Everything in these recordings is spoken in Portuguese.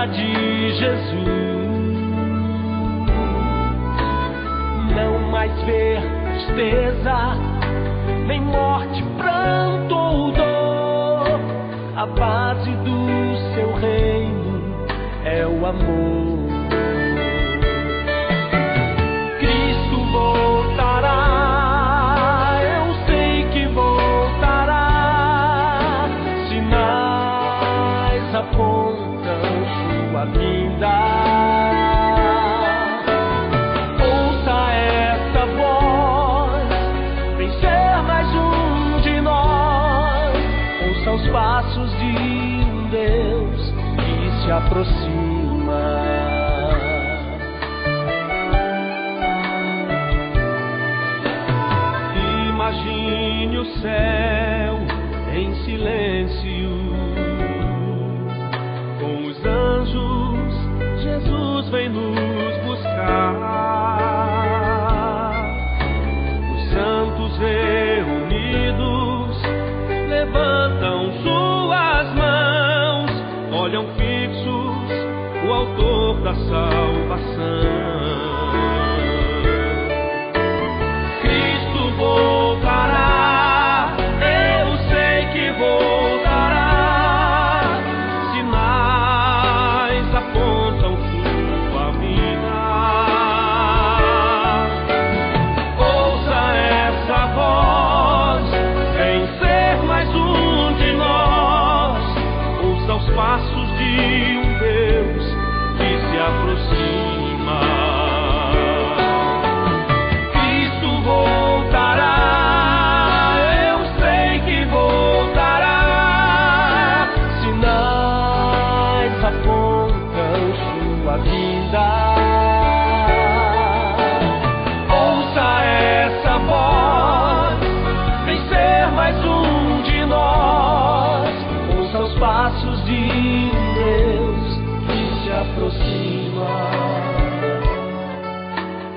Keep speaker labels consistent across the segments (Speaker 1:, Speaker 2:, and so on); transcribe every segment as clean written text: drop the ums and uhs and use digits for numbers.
Speaker 1: De Jesus, não mais ver tristeza, nem morte, pranto ou dor. A base do seu reino é o amor. Cristo voltará, eu sei que voltará. Sinais apontam sua vinda. Ouça essa voz, vem ser mais um de nós. Ouça os passos de um Deus que se aproxima. Imagine o céu em silêncio, com os anjos, Jesus vem nos buscar. Os santos reunidos levantam suas mãos, olham fixos o autor da salvação. Cristo voltará, eu sei que voltará. Sinais apontam sua vinda. Ouça essa voz, vem ser mais um de nós. Ouça os passos de um Deus que se aproxima. Cristo voltará, eu sei que voltará. Sinais apontam sua vinda. Ouça essa voz, vem ser mais um de nós. Ouça os passos de um Deus que se aproxima.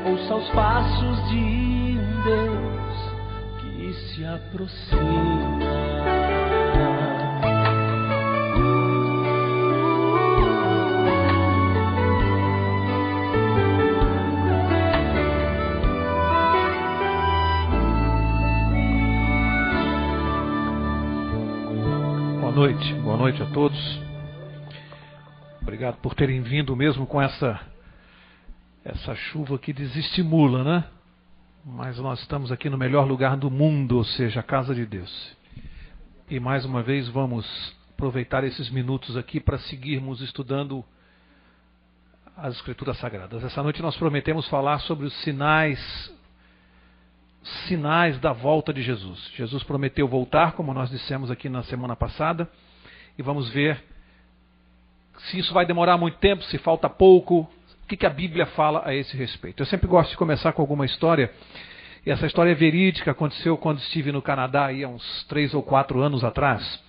Speaker 1: Ouça os passos de um Deus que se aproxima.
Speaker 2: Boa noite a todos. Obrigado por terem vindo mesmo com essa chuva que desestimula, né? Mas nós estamos aqui no melhor lugar do mundo, ou seja, a casa de Deus. E mais uma vez vamos aproveitar esses minutos aqui para seguirmos estudando as Escrituras Sagradas. Essa noite nós prometemos falar sobre os sinais da volta de Jesus. Jesus prometeu voltar, como nós dissemos aqui na semana passada, e vamos ver se isso vai demorar muito tempo, se falta pouco, o que a Bíblia fala a esse respeito. Eu sempre gosto de começar com alguma história, e essa história é verídica, aconteceu quando estive no Canadá, aí, há uns 3 ou 4 anos atrás.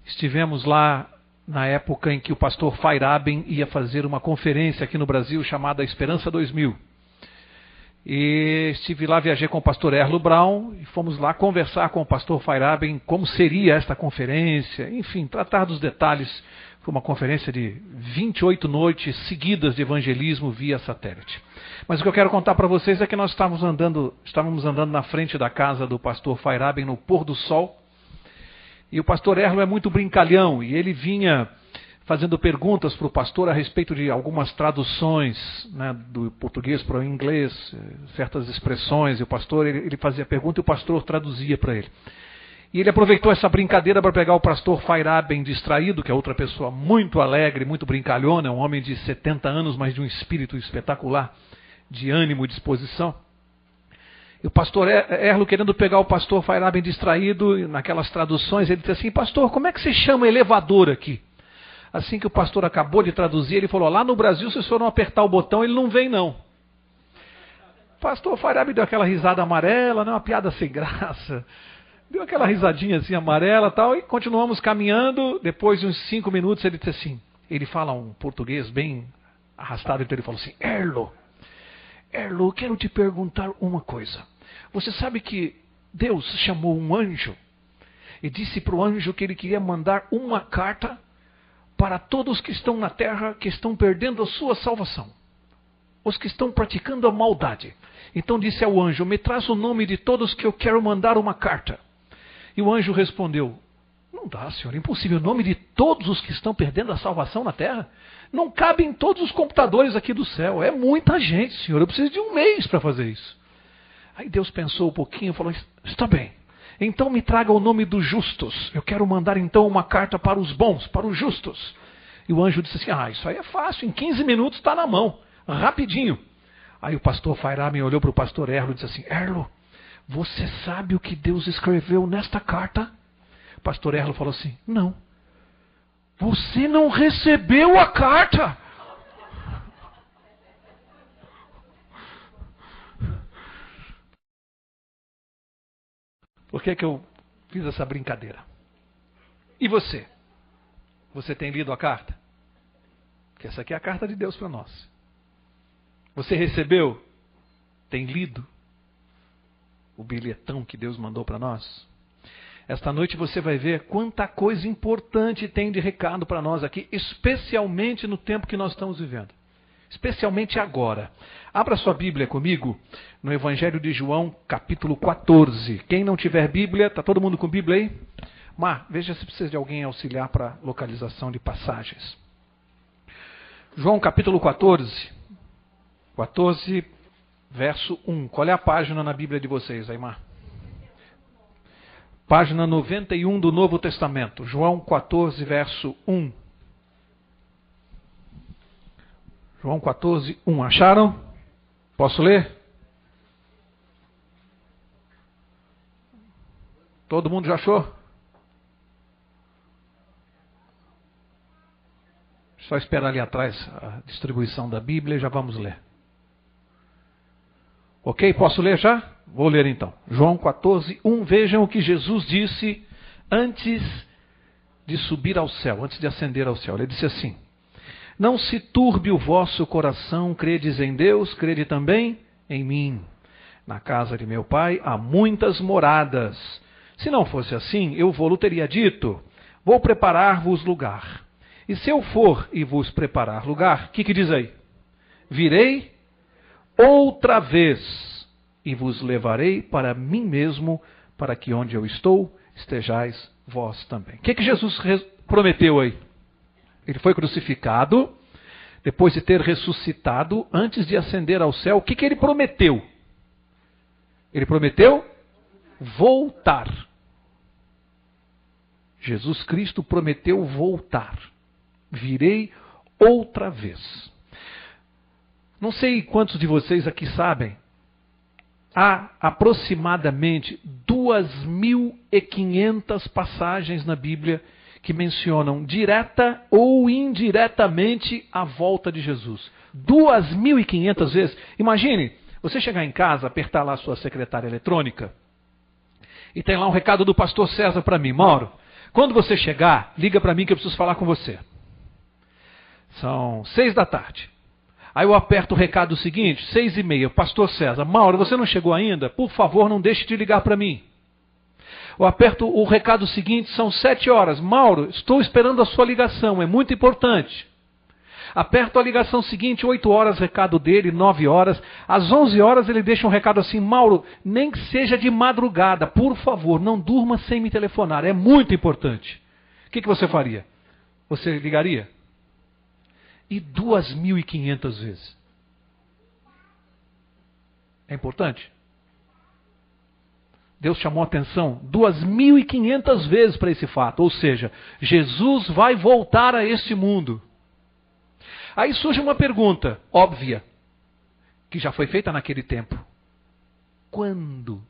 Speaker 2: Estivemos lá na época em que o pastor Feiraben ia fazer uma conferência aqui no Brasil chamada Esperança 2000. E estive lá, viajei com o pastor Erlo Brown e fomos lá conversar com o pastor Feiraben como seria esta conferência, enfim, tratar dos detalhes. Foi uma conferência de 28 noites seguidas de evangelismo via satélite. Mas o que eu quero contar para vocês é que nós estávamos andando na frente da casa do pastor Feiraben no pôr do sol. E o pastor Erlo é muito brincalhão e ele vinha fazendo perguntas para o pastor a respeito de algumas traduções, né, do português para o inglês, certas expressões. E o pastor ele fazia pergunta e o pastor traduzia para ele. E ele aproveitou essa brincadeira para pegar o pastor Feiraben distraído, que é outra pessoa muito alegre, muito brincalhona, um homem de 70 anos, mas de um espírito espetacular, de ânimo e disposição. E o pastor Erlo, querendo pegar o pastor Feiraben distraído, naquelas traduções, ele disse assim: pastor, como é que se chama elevador aqui? Assim que o pastor acabou de traduzir, ele falou: lá no Brasil, se vocês foram apertar o botão, ele não vem não. O pastor Feiraben deu aquela risada amarela, né, uma piada sem graça. Deu aquela risadinha assim amarela e tal, e continuamos caminhando. Depois de uns 5 minutos ele disse assim, ele fala um português bem arrastado, então ele falou assim: Erlo, eu quero te perguntar uma coisa. Você sabe que Deus chamou um anjo e disse para o anjo que ele queria mandar uma carta para todos que estão na terra, que estão perdendo a sua salvação, os que estão praticando a maldade. Então disse ao anjo: me traz o nome de todos que eu quero mandar uma carta. E o anjo respondeu: não dá, senhor, impossível. O nome de todos os que estão perdendo a salvação na terra? Não cabe em todos os computadores aqui do céu. É muita gente, senhor. Eu preciso de 1 mês para fazer isso. Aí Deus pensou um pouquinho e falou: está bem. Então me traga o nome dos justos. Eu quero mandar então uma carta para os bons, para os justos. E o anjo disse assim: isso aí é fácil. Em 15 minutos está na mão. Rapidinho. Aí o pastor Feiraben olhou para o pastor Erlo e disse assim: Erlo, você sabe o que Deus escreveu nesta carta? O pastor Erlo falou assim: não. Você não recebeu a carta? Por que eu fiz essa brincadeira? E você? Você tem lido a carta? Porque essa aqui é a carta de Deus para nós. Você recebeu? Tem lido o bilhetão que Deus mandou para nós? Esta noite você vai ver quanta coisa importante tem de recado para nós aqui, especialmente no tempo que nós estamos vivendo. Especialmente agora. Abra sua Bíblia comigo no Evangelho de João, capítulo 14. Quem não tiver Bíblia, está todo mundo com Bíblia aí? Mar, veja se precisa de alguém auxiliar para localização de passagens. João, capítulo 14. 14, verso 1. Qual é a página na Bíblia de vocês, Aymar? Página 91 do Novo Testamento. João 14, verso 1. João 14, 1. Acharam? Posso ler? Todo mundo já achou? Só esperar ali atrás a distribuição da Bíblia e já vamos ler. Ok? Posso ler já? Vou ler então. João 14, 1. Vejam o que Jesus disse antes de subir ao céu, antes de ascender ao céu. Ele disse assim: não se turbe o vosso coração, credes em Deus, crede também em mim. Na casa de meu Pai há muitas moradas. Se não fosse assim, eu vou-lo teria dito: vou preparar-vos lugar. E se eu for e vos preparar lugar, o que diz aí? Virei outra vez e vos levarei para mim mesmo, para que onde eu estou, estejais vós também. O que Jesus prometeu aí? Ele foi crucificado, depois de ter ressuscitado, antes de ascender ao céu, o que ele prometeu? Ele prometeu voltar. Jesus Cristo prometeu voltar. Virei outra vez. Não sei quantos de vocês aqui sabem, há aproximadamente 2.500 passagens na Bíblia que mencionam direta ou indiretamente a volta de Jesus. 2.500 vezes. Imagine, você chegar em casa, apertar lá a sua secretária eletrônica e tem lá um recado do pastor César para mim: Mauro, quando você chegar, liga para mim que eu preciso falar com você. São 6 da tarde. Aí eu aperto o recado seguinte, 6h30, pastor César: Mauro, você não chegou ainda? Por favor, não deixe de ligar para mim. Eu aperto o recado seguinte, são 7 horas. Mauro, estou esperando a sua ligação, é muito importante. Aperto a ligação seguinte, 8 horas, recado dele, 9 horas. Às 11 horas ele deixa um recado assim: Mauro, nem que seja de madrugada, por favor, não durma sem me telefonar, é muito importante. O que você faria? Você ligaria? E 2.500 vezes. É importante? Deus chamou a atenção 2.500 vezes para esse fato. Ou seja, Jesus vai voltar a este mundo. Aí surge uma pergunta óbvia, que já foi feita naquele tempo. Quando?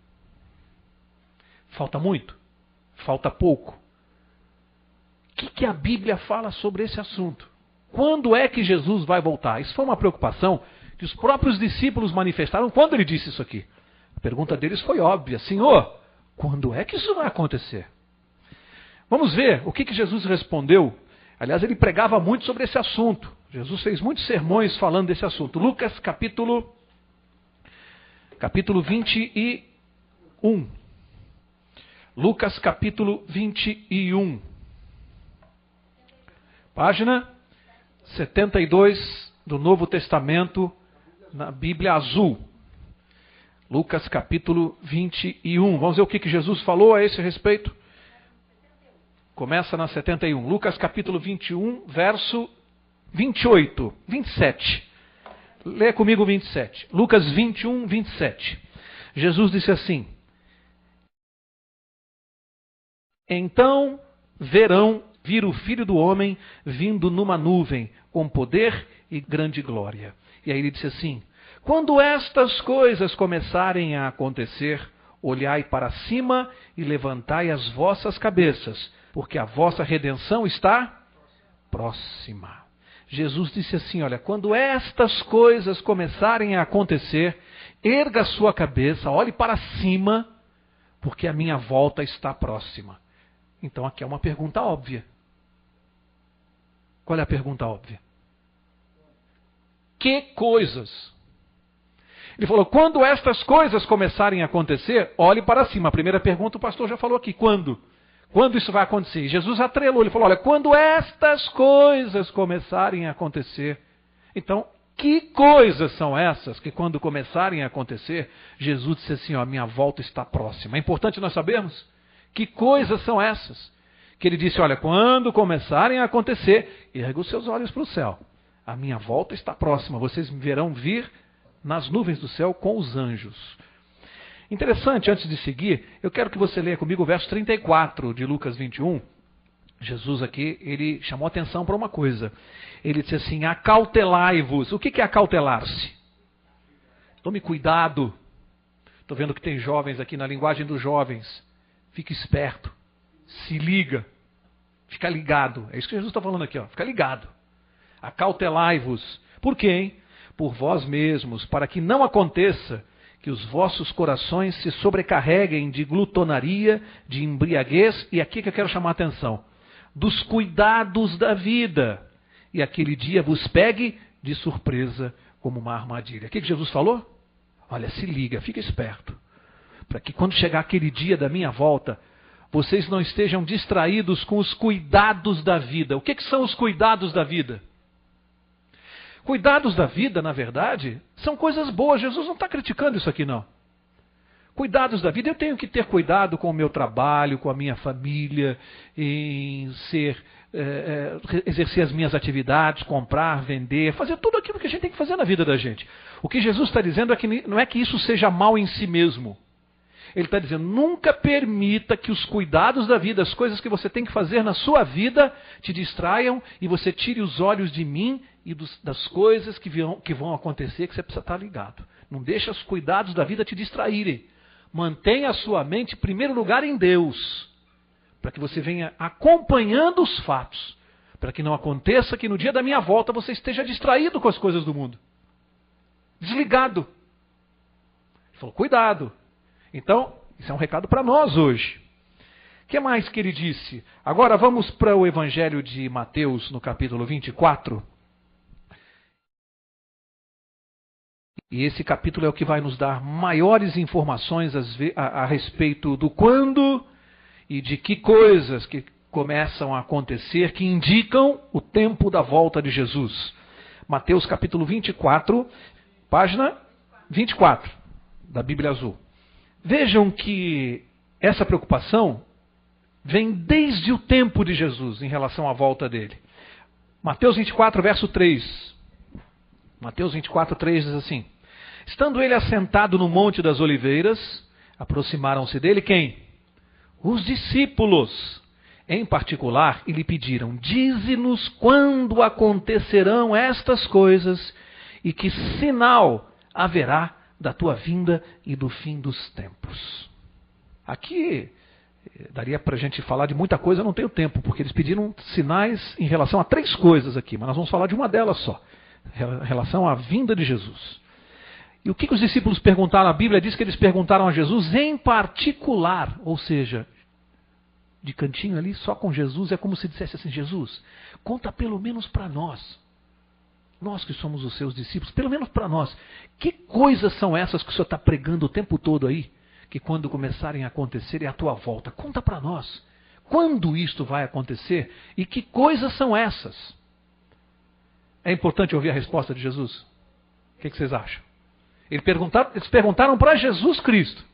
Speaker 2: Falta muito? Falta pouco? O que a Bíblia fala sobre esse assunto? Quando é que Jesus vai voltar? Isso foi uma preocupação que os próprios discípulos manifestaram quando ele disse isso aqui. A pergunta deles foi óbvia: Senhor, quando é que isso vai acontecer? Vamos ver o que Jesus respondeu. Aliás, ele pregava muito sobre esse assunto. Jesus fez muitos sermões falando desse assunto. Lucas capítulo 21. Lucas capítulo 21. Página 72 do Novo Testamento, na Bíblia Azul. Lucas capítulo 21. Vamos ver o que Jesus falou a esse respeito? Começa na 71. Lucas capítulo 21, verso 28, 27. Lê comigo 27. Lucas 21, 27. Jesus disse assim: Então vir o Filho do Homem vindo numa nuvem, com poder e grande glória. E aí ele disse assim: Quando estas coisas começarem a acontecer, olhai para cima e levantai as vossas cabeças, porque a vossa redenção está próxima. Jesus disse assim: olha, quando estas coisas começarem a acontecer, erga a sua cabeça, olhe para cima, porque a minha volta está próxima. Então aqui é uma pergunta óbvia. Qual é a pergunta óbvia? Que coisas? Ele falou: quando estas coisas começarem a acontecer, olhe para cima. A primeira pergunta o pastor já falou aqui: quando? Quando isso vai acontecer? E Jesus atrelou, ele falou: olha, quando estas coisas começarem a acontecer. Então, que coisas são essas que quando começarem a acontecer, Jesus disse assim: ó, minha volta está próxima. É importante nós sabermos que coisas são essas. Que ele disse: olha, quando começarem a acontecer, erga os seus olhos para o céu. A minha volta está próxima, vocês me verão vir nas nuvens do céu com os anjos. Interessante, antes de seguir, eu quero que você leia comigo o verso 34 de Lucas 21. Jesus aqui, ele chamou atenção para uma coisa. Ele disse assim: acautelai-vos. O que é acautelar-se? Tome cuidado. Estou vendo que tem jovens aqui, na linguagem dos jovens. Fique esperto. Se liga. Fica ligado. É isso que Jesus está falando aqui, ó. Fica ligado. Acautelai-vos. Por quê, hein? Por vós mesmos, para que não aconteça que os vossos corações se sobrecarreguem de glutonaria, de embriaguez, e aqui que eu quero chamar a atenção, dos cuidados da vida, e aquele dia vos pegue de surpresa como uma armadilha. O que Jesus falou? Olha, se liga, fica esperto, para que quando chegar aquele dia da minha volta, vocês não estejam distraídos com os cuidados da vida. O que são os cuidados da vida? Cuidados da vida, na verdade, são coisas boas. Jesus não está criticando isso aqui, não. Cuidados da vida, eu tenho que ter cuidado com o meu trabalho, com a minha família, em exercer as minhas atividades, comprar, vender, fazer tudo aquilo que a gente tem que fazer na vida da gente. O que Jesus está dizendo é que não é que isso seja mal em si mesmo. Ele está dizendo: nunca permita que os cuidados da vida, as coisas que você tem que fazer na sua vida, te distraiam e você tire os olhos de mim e das coisas que vão acontecer, que você precisa estar ligado. Não deixe os cuidados da vida te distraírem. Mantenha a sua mente, em primeiro lugar, em Deus, para que você venha acompanhando os fatos, para que não aconteça que no dia da minha volta você esteja distraído com as coisas do mundo. Desligado. Ele falou: cuidado. Então, isso é um recado para nós hoje. O que mais que ele disse? Agora vamos para o Evangelho de Mateus, no capítulo 24. E esse capítulo é o que vai nos dar maiores informações a respeito do quando e de que coisas que começam a acontecer, que indicam o tempo da volta de Jesus. Mateus capítulo 24, página 24 da Bíblia Azul. Vejam que essa preocupação vem desde o tempo de Jesus em relação à volta dele. Mateus 24, verso 3. Mateus 24, 3 diz assim: estando ele assentado no Monte das Oliveiras, aproximaram-se dele quem? Os discípulos, em particular, e lhe pediram: dize-nos quando acontecerão estas coisas e que sinal haverá da tua vinda e do fim dos tempos. Aqui daria para a gente falar de muita coisa, eu não tenho tempo, porque eles pediram sinais em relação a 3 coisas aqui, mas nós vamos falar de uma delas só, em relação à vinda de Jesus. E o que os discípulos perguntaram? A Bíblia diz que eles perguntaram a Jesus em particular, ou seja, de cantinho ali, só com Jesus. É como se dissesse assim: Jesus, conta pelo menos para nós que somos os seus discípulos, pelo menos para nós, que coisas são essas que o Senhor está pregando o tempo todo aí, que quando começarem a acontecer é a tua volta? Conta para nós, quando isto vai acontecer e que coisas são essas? É importante ouvir a resposta de Jesus? O que vocês acham? Eles perguntaram para Jesus Cristo.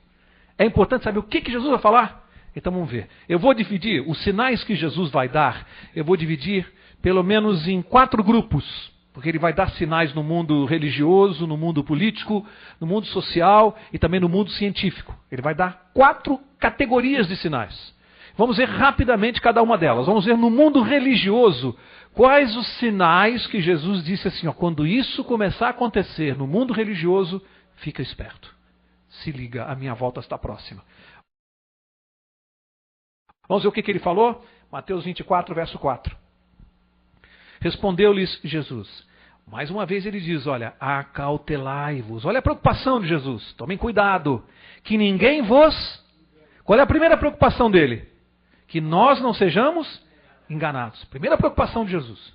Speaker 2: É importante saber o que Jesus vai falar? Então vamos ver. Eu vou dividir os sinais que Jesus vai dar, eu vou dividir pelo menos em 4 grupos. Porque ele vai dar sinais no mundo religioso, no mundo político, no mundo social e também no mundo científico. Ele vai dar 4 categorias de sinais. Vamos ver rapidamente cada uma delas. Vamos ver no mundo religioso quais os sinais que Jesus disse assim: ó, quando isso começar a acontecer no mundo religioso, fica esperto. Se liga, a minha volta está próxima. Vamos ver o que ele falou? Mateus 24, verso 4. Respondeu-lhes Jesus. Mais uma vez ele diz: olha, acautelai-vos. Olha a preocupação de Jesus. Tomem cuidado. Que ninguém vos... Qual é a primeira preocupação dele? Que nós não sejamos enganados. Primeira preocupação de Jesus.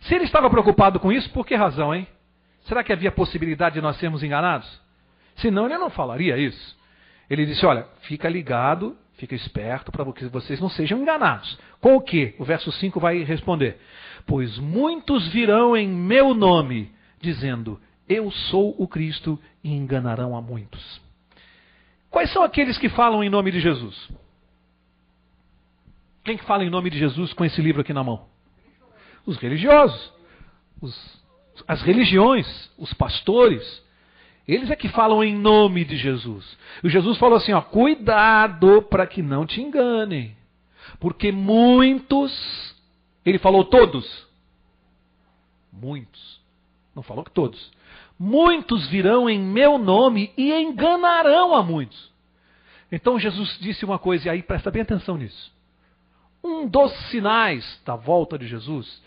Speaker 2: Se ele estava preocupado com isso, por que razão, hein? Será que havia possibilidade de nós sermos enganados? Senão ele não falaria isso. Ele disse: olha, fica ligado, fica esperto para que vocês não sejam enganados. Com o quê? O verso 5 vai responder: pois muitos virão em meu nome, dizendo, eu sou o Cristo, e enganarão a muitos. Quais são aqueles que falam em nome de Jesus? Quem que fala em nome de Jesus com esse livro aqui na mão? Os religiosos, as religiões, os pastores. Eles é que falam em nome de Jesus. E Jesus falou assim: ó, cuidado para que não te enganem. Porque muitos... Ele falou todos? Muitos. Não falou que todos. Muitos virão em meu nome e enganarão a muitos. Então Jesus disse uma coisa, e aí presta bem atenção nisso. Um dos sinais da volta de Jesus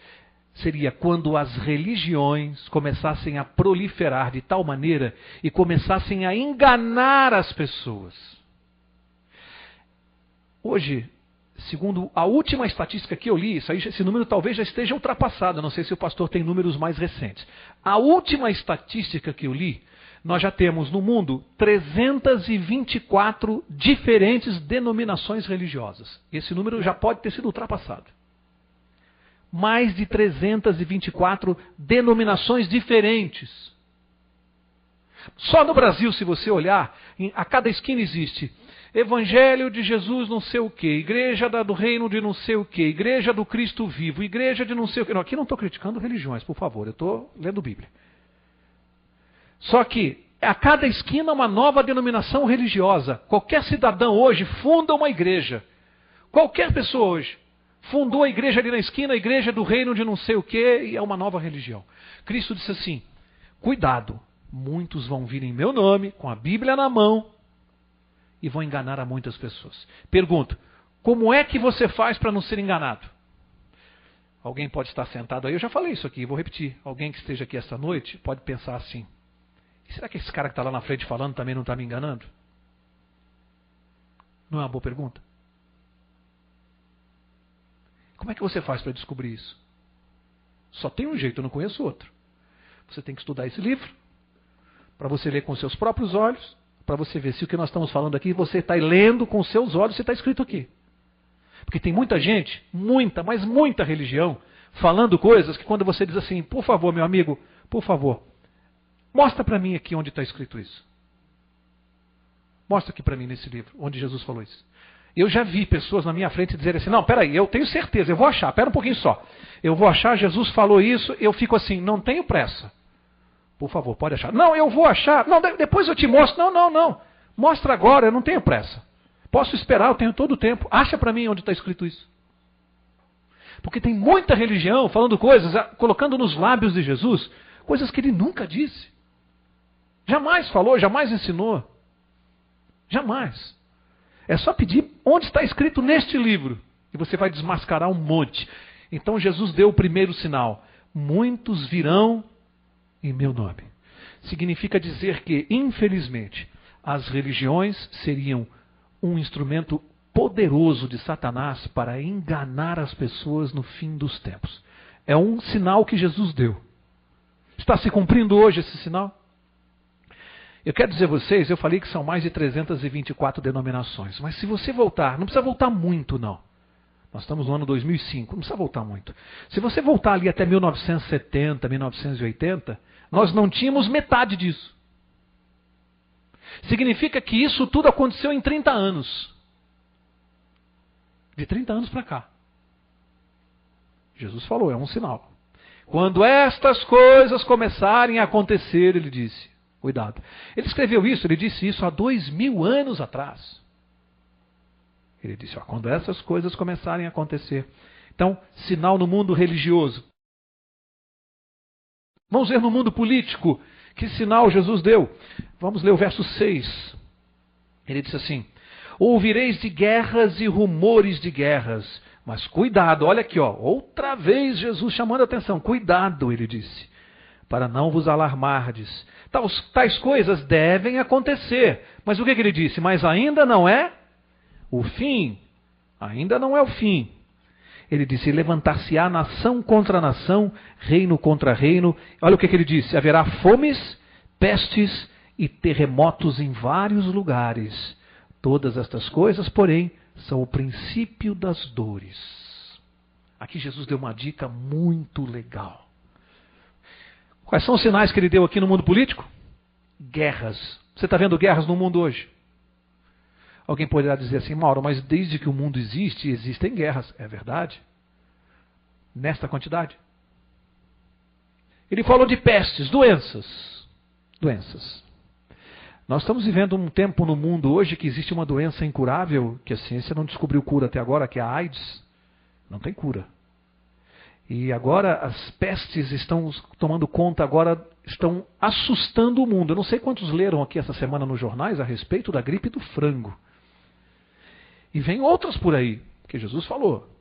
Speaker 2: seria quando as religiões começassem a proliferar de tal maneira e começassem a enganar as pessoas. Hoje, segundo a última estatística que eu li, esse número talvez já esteja ultrapassado, não sei se o pastor tem números mais recentes. A última estatística que eu li, nós já temos no mundo 324 diferentes denominações religiosas. Esse número já pode ter sido ultrapassado. Mais de 324 denominações diferentes. Só no Brasil, se você olhar, a cada esquina existe Evangelho de Jesus não sei o quê, Igreja do Reino de não sei o quê, Igreja do Cristo Vivo, Igreja de não sei o quê. Não, aqui não estou criticando religiões, por favor, eu estou lendo Bíblia. Só que a cada esquina uma nova denominação religiosa. Qualquer cidadão hoje funda uma igreja. Qualquer pessoa hoje fundou a igreja ali na esquina, a Igreja do Reino de não sei o quê, e é uma nova religião. Cristo disse assim: cuidado, muitos vão vir em meu nome, com a Bíblia na mão, e vão enganar a muitas pessoas. Pergunto, como é que você faz para não ser enganado? Alguém pode estar sentado aí, eu já falei isso aqui, vou repetir. Alguém que esteja aqui esta noite pode pensar assim: será que esse cara que está lá na frente falando também não está me enganando? Não é uma boa pergunta? Como é que você faz para descobrir isso? Só tem um jeito, eu não conheço outro. Você tem que estudar esse livro, para você ler com seus próprios olhos, para você ver se o que nós estamos falando aqui, você está lendo com seus olhos, se está escrito aqui. Porque tem muita gente, muita, mas muita religião, falando coisas que quando você diz assim, por favor, meu amigo, por favor, mostra para mim aqui onde está escrito isso. Mostra aqui para mim nesse livro, onde Jesus falou isso. Eu já vi pessoas na minha frente dizerem assim, não, peraí, eu tenho certeza, eu vou achar, pera um pouquinho só. Eu vou achar, Jesus falou isso, eu fico assim, não tenho pressa. Por favor, pode achar. Não, eu vou achar, não, depois eu te mostro. Não. Mostra agora, eu não tenho pressa. Posso esperar, eu tenho todo o tempo. Acha para mim onde está escrito isso. Porque tem muita religião falando coisas, colocando nos lábios de Jesus, coisas que ele nunca disse. Jamais falou, jamais ensinou. Jamais. É só pedir onde está escrito neste livro. E você vai desmascarar um monte. Então Jesus deu o primeiro sinal. Muitos virão em meu nome. Significa dizer que, infelizmente, as religiões seriam um instrumento poderoso de Satanás para enganar as pessoas no fim dos tempos. É um sinal que Jesus deu. Está se cumprindo hoje esse sinal? Eu quero dizer a vocês, eu falei que são mais de 324 denominações, mas se você voltar, não precisa voltar muito não. Nós estamos no ano 2005, não precisa voltar muito. Se você voltar ali até 1970, 1980, nós não tínhamos metade disso. Significa que isso tudo aconteceu em 30 anos. De 30 anos para cá. Jesus falou, é um sinal. Quando estas coisas começarem a acontecer, ele disse, cuidado. Ele escreveu isso, ele disse isso há 2000 anos atrás. Ele disse, quando essas coisas começarem a acontecer. Então, sinal no mundo religioso. Vamos ver no mundo político, que sinal Jesus deu. Vamos ler o verso 6. Ele disse assim, ouvireis de guerras e rumores de guerras. Mas cuidado, olha aqui, outra vez Jesus chamando a atenção. Cuidado, ele disse, para não vos alarmardes. Tais coisas devem acontecer. Mas o que ele disse? Mas ainda não é o fim. Ainda não é o fim. Ele disse, levantar-se-á nação contra nação, reino contra reino. Olha o que ele disse, haverá fomes, pestes e terremotos em vários lugares. Todas estas coisas, porém, são o princípio das dores. Aqui Jesus deu uma dica muito legal. Quais são os sinais que ele deu aqui no mundo político? Guerras. Você está vendo guerras no mundo hoje? Alguém poderá dizer assim, Mauro, mas desde que o mundo existe, existem guerras. É verdade? Nesta quantidade? Ele falou de pestes, doenças. Doenças. Nós estamos vivendo um tempo no mundo hoje que existe uma doença incurável, que a ciência não descobriu cura até agora, que é a AIDS. Não tem cura. E agora as pestes estão tomando conta, agora estão assustando o mundo. Eu não sei quantos leram aqui essa semana nos jornais a respeito da gripe do frango. E vem outras por aí, que Jesus falou.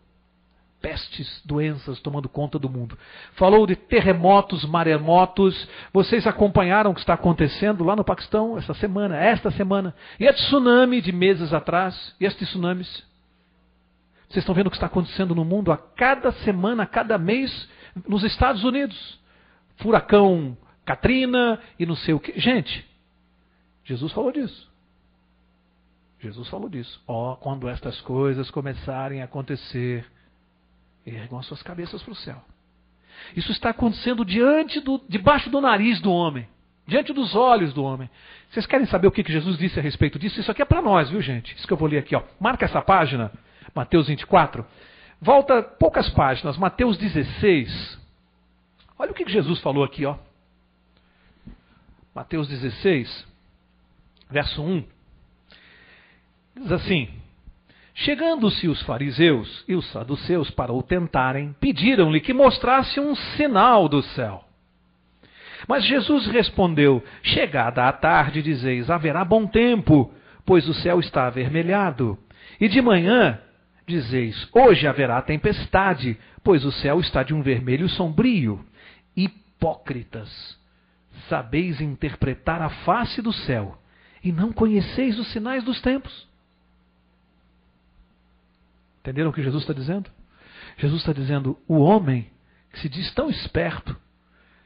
Speaker 2: Pestes, doenças tomando conta do mundo. Falou de terremotos, maremotos. Vocês acompanharam o que está acontecendo lá no Paquistão esta semana. E a tsunami de meses atrás. E estes tsunamis. Vocês estão vendo o que está acontecendo no mundo a cada semana, a cada mês, nos Estados Unidos. Furacão Katrina e não sei o que. Gente, Jesus falou disso. Jesus falou disso. Quando estas coisas começarem a acontecer, ergam as suas cabeças para o céu. Isso está acontecendo debaixo do nariz do homem. Diante dos olhos do homem. Vocês querem saber o que Jesus disse a respeito disso? Isso aqui é para nós, viu gente? Isso que eu vou ler aqui. Marca essa página, Mateus 24. Volta poucas páginas, Mateus 16. Olha o que Jesus falou aqui. Mateus 16, verso 1. Diz assim, chegando-se os fariseus e os saduceus para o tentarem, pediram-lhe que mostrasse um sinal do céu. Mas Jesus respondeu, chegada a tarde, dizeis, haverá bom tempo, pois o céu está avermelhado. E de manhã, dizeis, hoje haverá tempestade, pois o céu está de um vermelho sombrio. Hipócritas, sabeis interpretar a face do céu, e não conheceis os sinais dos tempos. Entenderam o que Jesus está dizendo? Jesus está dizendo, o homem que se diz tão esperto,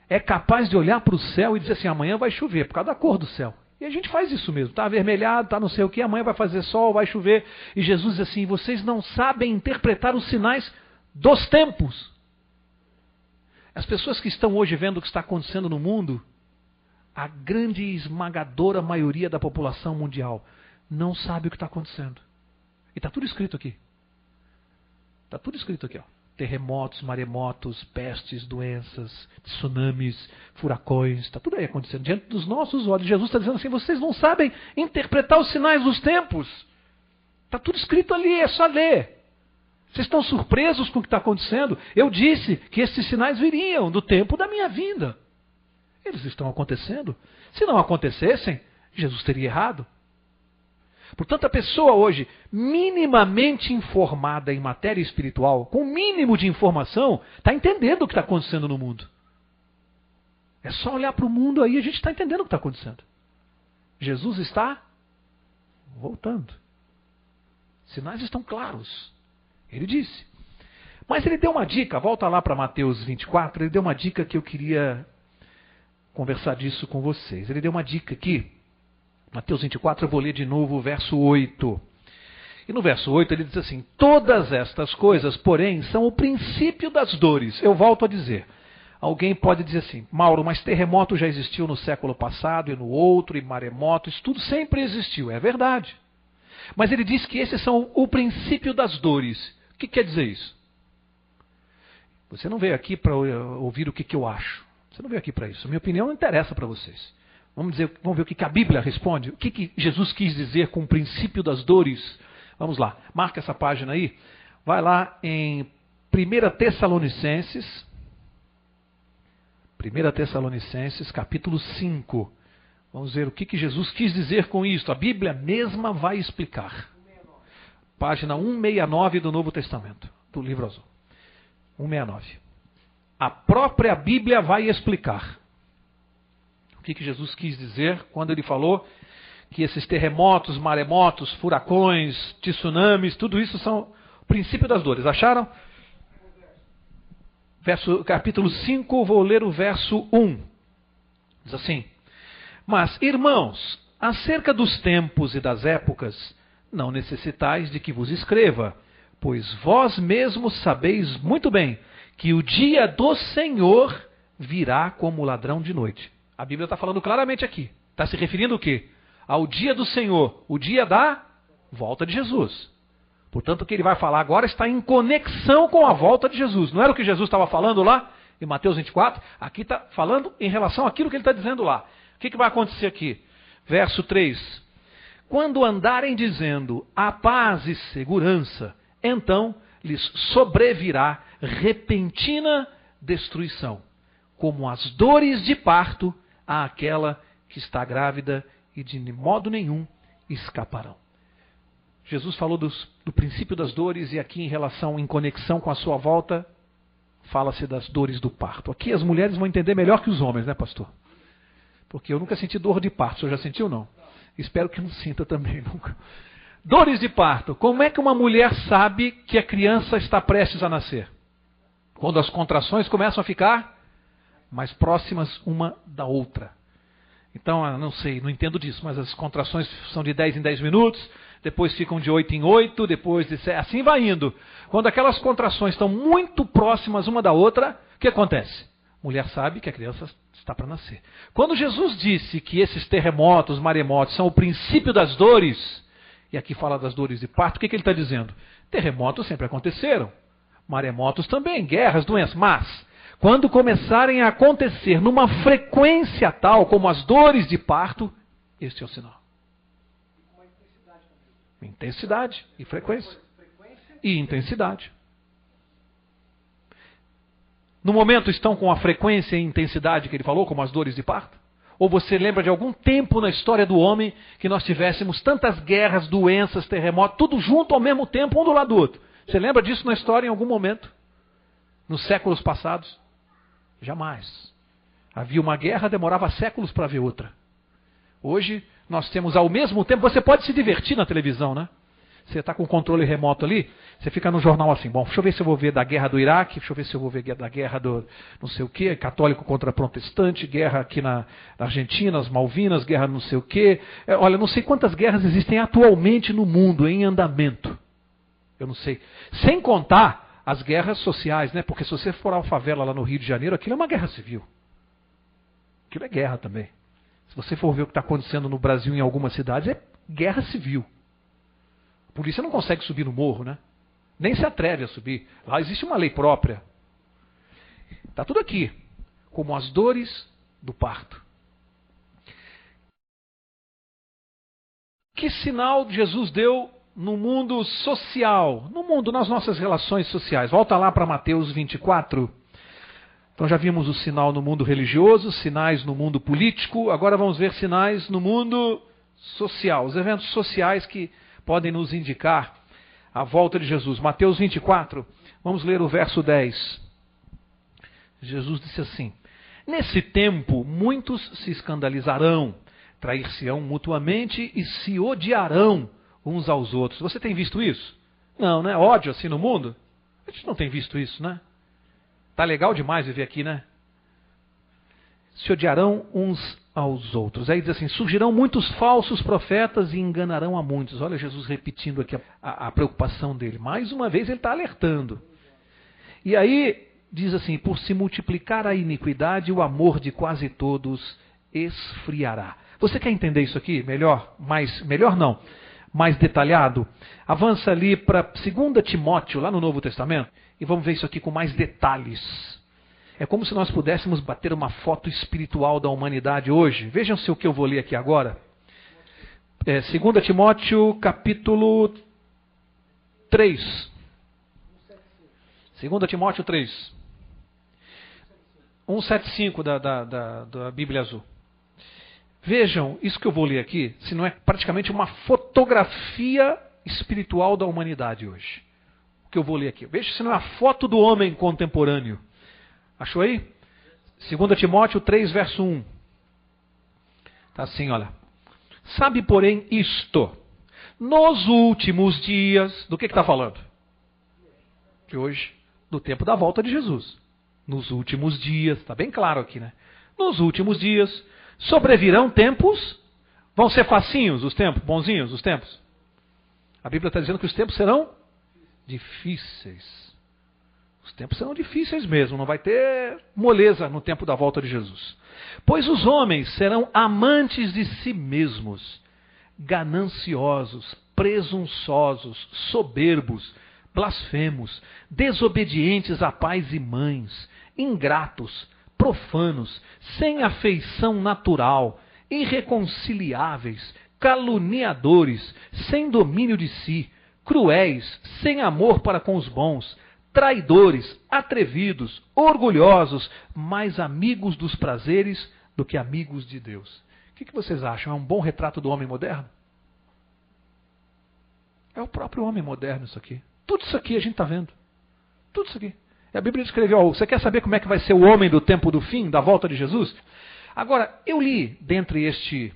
Speaker 2: é capaz de olhar para o céu e dizer assim, amanhã vai chover, por causa da cor do céu. E a gente faz isso mesmo, está avermelhado, está não sei o que, amanhã vai fazer sol, vai chover. E Jesus diz assim, vocês não sabem interpretar os sinais dos tempos. As pessoas que estão hoje vendo o que está acontecendo no mundo, a grande e esmagadora maioria da população mundial não sabe o que está acontecendo. E está tudo escrito aqui. Está tudo escrito aqui, ó. Terremotos, maremotos, pestes, doenças, tsunamis, furacões, está tudo aí acontecendo diante dos nossos olhos. Jesus está dizendo assim, vocês não sabem interpretar os sinais dos tempos. Está tudo escrito ali, é só ler. Vocês estão surpresos com o que está acontecendo? Eu disse que esses sinais viriam do tempo da minha vinda. Eles estão acontecendo. Se não acontecessem, Jesus teria errado. Portanto, a pessoa hoje, minimamente informada em matéria espiritual, com o mínimo de informação, está entendendo o que está acontecendo no mundo. É só olhar para o mundo aí e a gente está entendendo o que está acontecendo. Jesus está voltando. Sinais estão claros. Ele disse. Mas ele deu uma dica, volta lá para Mateus 24, ele deu uma dica que eu queria conversar disso com vocês. Ele deu uma dica aqui. Mateus 24, eu vou ler de novo o verso 8. E no verso 8 ele diz assim, todas estas coisas, porém, são o princípio das dores. Eu volto a dizer, alguém pode dizer assim, Mauro, mas terremoto já existiu no século passado e no outro, e maremoto, isso tudo sempre existiu. É verdade. Mas ele diz que esses são o princípio das dores. O que quer dizer isso? Você não veio aqui para ouvir o que eu acho. Você não veio aqui para isso. Minha opinião não interessa para vocês. Vamos ver o que a Bíblia responde. O que Jesus quis dizer com o princípio das dores? Vamos lá, marca essa página aí. Vai lá em 1 Tessalonicenses. 1 Tessalonicenses, capítulo 5. Vamos ver o que Jesus quis dizer com isso. A Bíblia mesma vai explicar. Página 169 do Novo Testamento, do livro azul. 169. A própria Bíblia vai explicar o que Jesus quis dizer quando ele falou que esses terremotos, maremotos, furacões, tsunamis, tudo isso são o princípio das dores. Acharam? Capítulo 5, vou ler o verso 1. Diz assim, mas, irmãos, acerca dos tempos e das épocas, não necessitais de que vos escreva, pois vós mesmos sabeis muito bem que o dia do Senhor virá como ladrão de noite. A Bíblia está falando claramente aqui. Está se referindo o quê? Ao dia do Senhor, o dia da volta de Jesus. Portanto, o que ele vai falar agora está em conexão com a volta de Jesus. Não era o que Jesus estava falando lá em Mateus 24? Aqui está falando em relação àquilo que ele está dizendo lá. O que vai acontecer aqui? Verso 3. Quando andarem dizendo a paz e segurança, então lhes sobrevirá repentina destruição, como as dores de parto àquela que está grávida e de modo nenhum escaparão. Jesus falou do princípio das dores e aqui em conexão com a sua volta, fala-se das dores do parto. Aqui as mulheres vão entender melhor que os homens, né, pastor? Porque eu nunca senti dor de parto. O senhor já sentiu, não? Espero que não sinta também, nunca. Dores de parto. Como é que uma mulher sabe que a criança está prestes a nascer? Quando as contrações começam a ficar mais próximas uma da outra. Então, eu não sei, não entendo disso, mas as contrações são de 10 em 10 minutos, depois ficam de 8 em 8, depois de 7, assim vai indo. Quando aquelas contrações estão muito próximas uma da outra, o que acontece? A mulher sabe que a criança está para nascer. Quando Jesus disse que esses terremotos, maremotos, são o princípio das dores, e aqui fala das dores de parto, o que ele está dizendo? Terremotos sempre aconteceram, maremotos também, guerras, doenças, mas quando começarem a acontecer numa frequência tal como as dores de parto, este é o sinal. Intensidade e frequência. E intensidade. No momento estão com a frequência e intensidade que ele falou, como as dores de parto? Ou você lembra de algum tempo na história do homem que nós tivéssemos tantas guerras, doenças, terremotos, tudo junto ao mesmo tempo, um do lado do outro? Você lembra disso na história em algum momento? Nos séculos passados? Jamais. Havia uma guerra, demorava séculos para ver outra. Hoje nós temos ao mesmo tempo, você pode se divertir na televisão, né? Você está com o controle remoto ali, você fica no jornal assim, bom, deixa eu ver se eu vou ver da guerra do Iraque, deixa eu ver se eu vou ver da guerra do não sei o quê, católico contra protestante, guerra aqui na Argentina, as Malvinas, guerra não sei o quê. Olha, não sei quantas guerras existem atualmente no mundo em andamento. Eu não sei. Sem contar as guerras sociais, né? Porque se você for à favela lá no Rio de Janeiro, aquilo é uma guerra civil. Aquilo é guerra também. Se você for ver o que está acontecendo no Brasil em algumas cidades, é guerra civil. A polícia não consegue subir no morro, né? Nem se atreve a subir. Lá existe uma lei própria. Está tudo aqui, como as dores do parto. Que sinal Jesus deu no mundo social, no mundo, nas nossas relações sociais? Volta lá para Mateus 24. Então já vimos o sinal no mundo religioso, sinais no mundo político, agora vamos ver sinais no mundo social, os eventos sociais que podem nos indicar a volta de Jesus. Mateus 24, vamos ler o verso 10. Jesus disse assim: nesse tempo muitos se escandalizarão, trair-se-ão mutuamente e se odiarão uns aos outros. Você tem visto isso? Não, né? Ódio assim no mundo? A gente não tem visto isso, né? Tá legal demais viver aqui, né? Se odiarão uns aos outros. Aí diz assim: surgirão muitos falsos profetas e enganarão a muitos. Olha Jesus repetindo aqui a preocupação dele. Mais uma vez ele está alertando. E aí diz assim: por se multiplicar a iniquidade, o amor de quase todos esfriará. Você quer entender isso aqui melhor? Mais detalhado? Avança ali para 2 Timóteo, lá no Novo Testamento, e vamos ver isso aqui com mais detalhes. É como se nós pudéssemos bater uma foto espiritual da humanidade hoje. Vejam-se o que eu vou ler aqui agora. 2 Timóteo, capítulo 3. 2 Timóteo 3. 175 da Bíblia Azul. Vejam, isso que eu vou ler aqui, se não é praticamente uma fotografia espiritual da humanidade hoje. O que eu vou ler aqui. Veja se não é a foto do homem contemporâneo. Achou aí? 2 Timóteo 3, verso 1. Está assim, olha. Sabe, porém, isto. Nos últimos dias... Do que está falando? De hoje, do tempo da volta de Jesus. Nos últimos dias. Está bem claro aqui, né? Nos últimos dias... sobrevirão tempos, vão ser facinhos os tempos, bonzinhos os tempos. A Bíblia está dizendo que os tempos serão difíceis. Os tempos serão difíceis mesmo, não vai ter moleza no tempo da volta de Jesus. Pois os homens serão amantes de si mesmos, gananciosos, presunçosos, soberbos, blasfemos, desobedientes a pais e mães, ingratos, profanos, sem afeição natural, irreconciliáveis, caluniadores, sem domínio de si, cruéis, sem amor para com os bons, traidores, atrevidos, orgulhosos, mais amigos dos prazeres do que amigos de Deus. O que vocês acham? É um bom retrato do homem moderno? É o próprio homem moderno isso aqui. Tudo isso aqui a gente está vendo. Tudo isso aqui. E a Bíblia descreveu, ó, você quer saber como é que vai ser o homem do tempo do fim, da volta de Jesus? Agora, eu li dentre este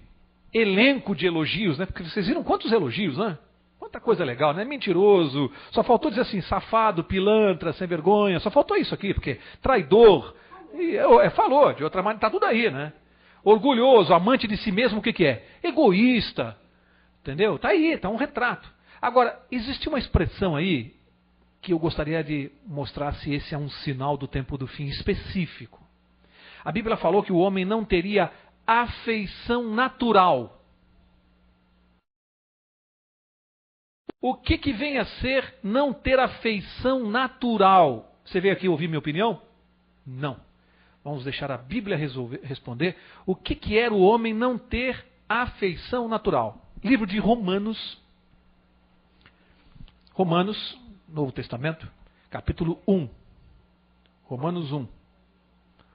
Speaker 2: elenco de elogios, né? Porque vocês viram quantos elogios, né? Quanta coisa legal, né? Mentiroso, só faltou dizer assim, safado, pilantra, sem vergonha, só faltou isso aqui, porque traidor, falou, de outra maneira, está tudo aí, né? Orgulhoso, amante de si mesmo, o que é? Egoísta, entendeu? Está aí, está um retrato. Agora, existe uma expressão aí, que eu gostaria de mostrar se esse é um sinal do tempo do fim específico. A Bíblia falou que o homem não teria afeição natural. O que vem a ser não ter afeição natural? Você veio aqui ouvir minha opinião? Não. Vamos deixar a Bíblia responder o que era o homem não ter afeição natural. Livro de Romanos, Novo Testamento, capítulo 1. Romanos 1.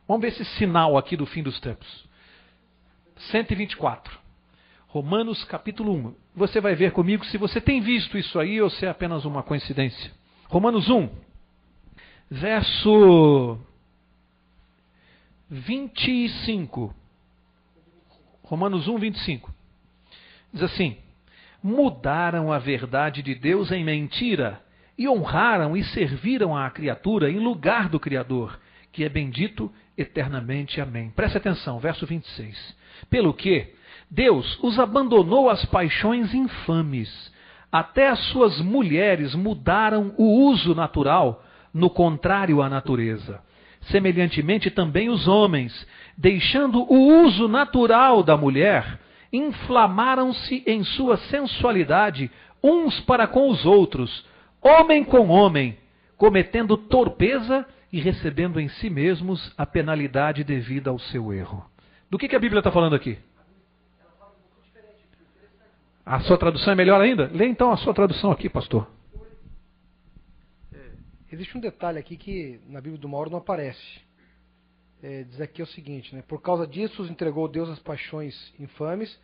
Speaker 2: Vamos ver esse sinal aqui do fim dos tempos. 124. Romanos capítulo 1. Você vai ver comigo se você tem visto isso aí ou se é apenas uma coincidência. Romanos 1, verso 25. Romanos 1, 25. Diz assim: mudaram a verdade de Deus em mentira e honraram e serviram à criatura em lugar do Criador, que é bendito eternamente. Amém. Preste atenção, verso 26. Pelo que Deus os abandonou às paixões infames, até as suas mulheres mudaram o uso natural no contrário à natureza. Semelhantemente também os homens, deixando o uso natural da mulher, inflamaram-se em sua sensualidade uns para com os outros, homem com homem, cometendo torpeza e recebendo em si mesmos a penalidade devida ao seu erro. Do que a Bíblia está falando aqui? A sua tradução é melhor ainda? Lê então a sua tradução aqui, pastor.
Speaker 3: Existe um detalhe aqui que na Bíblia do Mauro não aparece. Diz aqui o seguinte, né? Por causa disso os entregou Deus às paixões infames,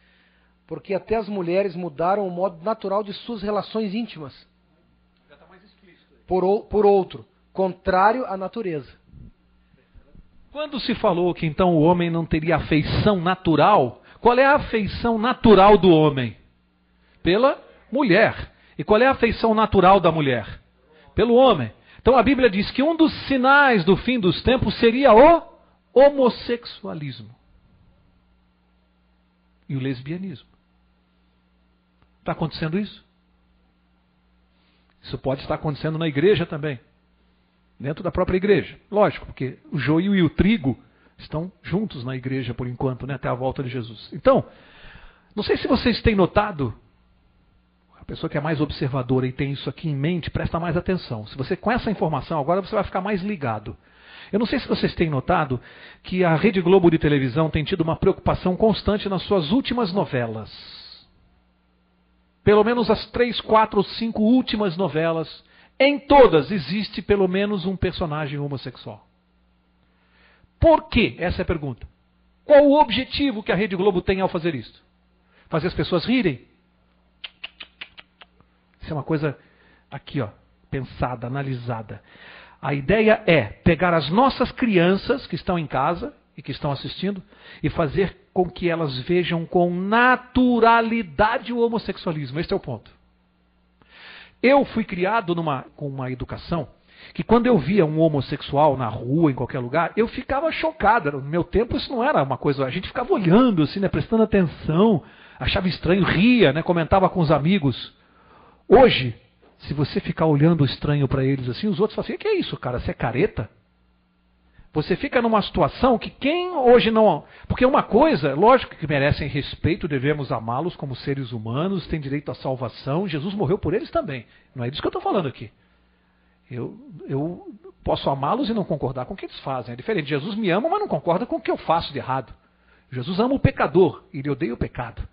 Speaker 3: porque até as mulheres mudaram o modo natural de suas relações íntimas. Já está mais explícito. Por outro, contrário à natureza.
Speaker 2: Quando se falou que então o homem não teria afeição natural, qual é a afeição natural do homem? Pela mulher. E qual é a afeição natural da mulher? Pelo homem. Então a Bíblia diz que um dos sinais do fim dos tempos seria o homossexualismo e o lesbianismo. Está acontecendo isso? Isso pode estar acontecendo na igreja também. Dentro da própria igreja. Lógico, porque o joio e o trigo estão juntos na igreja por enquanto, né, até a volta de Jesus. Então, não sei se vocês têm notado, a pessoa que é mais observadora e tem isso aqui em mente, presta mais atenção. Se você com essa informação agora você vai ficar mais ligado. Eu não sei se vocês têm notado que a Rede Globo de televisão tem tido uma preocupação constante nas suas últimas novelas. Pelo menos as 3, 4 ou 5 últimas novelas, em todas existe pelo menos um personagem homossexual. Por quê? Essa é a pergunta. Qual o objetivo que a Rede Globo tem ao fazer isso? Fazer as pessoas rirem? Isso é uma coisa aqui, ó, pensada, analisada. A ideia é pegar as nossas crianças que estão em casa e que estão assistindo e fazer com que elas vejam com naturalidade o homossexualismo. Este é o ponto. Eu fui criado com uma educação que quando eu via um homossexual na rua, em qualquer lugar, eu ficava chocado. No meu tempo isso não era uma coisa, a gente ficava olhando, assim, né, prestando atenção, achava estranho, ria, né, comentava com os amigos. Hoje, se você ficar olhando estranho para eles assim, os outros falam assim, que é isso, cara? Você é careta? Você fica numa situação que quem hoje não... Porque uma coisa, lógico que merecem respeito, devemos amá-los como seres humanos, têm direito à salvação, Jesus morreu por eles também. Não é disso que eu estou falando aqui. Eu posso amá-los e não concordar com o que eles fazem. É diferente. Jesus me ama, mas não concorda com o que eu faço de errado. Jesus ama o pecador e ele odeia o pecado.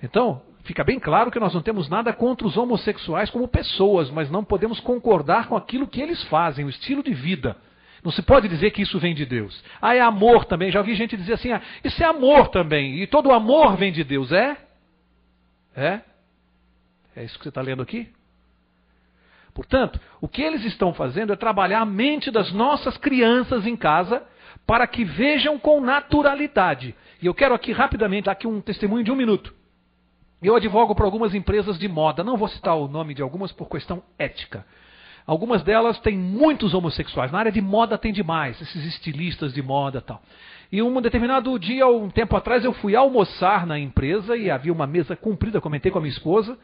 Speaker 2: Então, fica bem claro que nós não temos nada contra os homossexuais como pessoas, mas não podemos concordar com aquilo que eles fazem, o estilo de vida. Não se pode dizer que isso vem de Deus. Ah, é amor também. Já ouvi gente dizer assim, isso é amor também. E todo amor vem de Deus. É? É? É isso que você está lendo aqui? Portanto, o que eles estão fazendo é trabalhar a mente das nossas crianças em casa para que vejam com naturalidade. E eu quero aqui rapidamente dar aqui um testemunho de 1 minuto. Eu advogo para algumas empresas de moda. Não vou citar o nome de algumas por questão ética. Algumas delas têm muitos homossexuais. Na área de moda tem demais, esses estilistas de moda e tal. E um determinado dia, um tempo atrás, eu fui almoçar na empresa e havia uma mesa comprida, comentei com a minha esposa.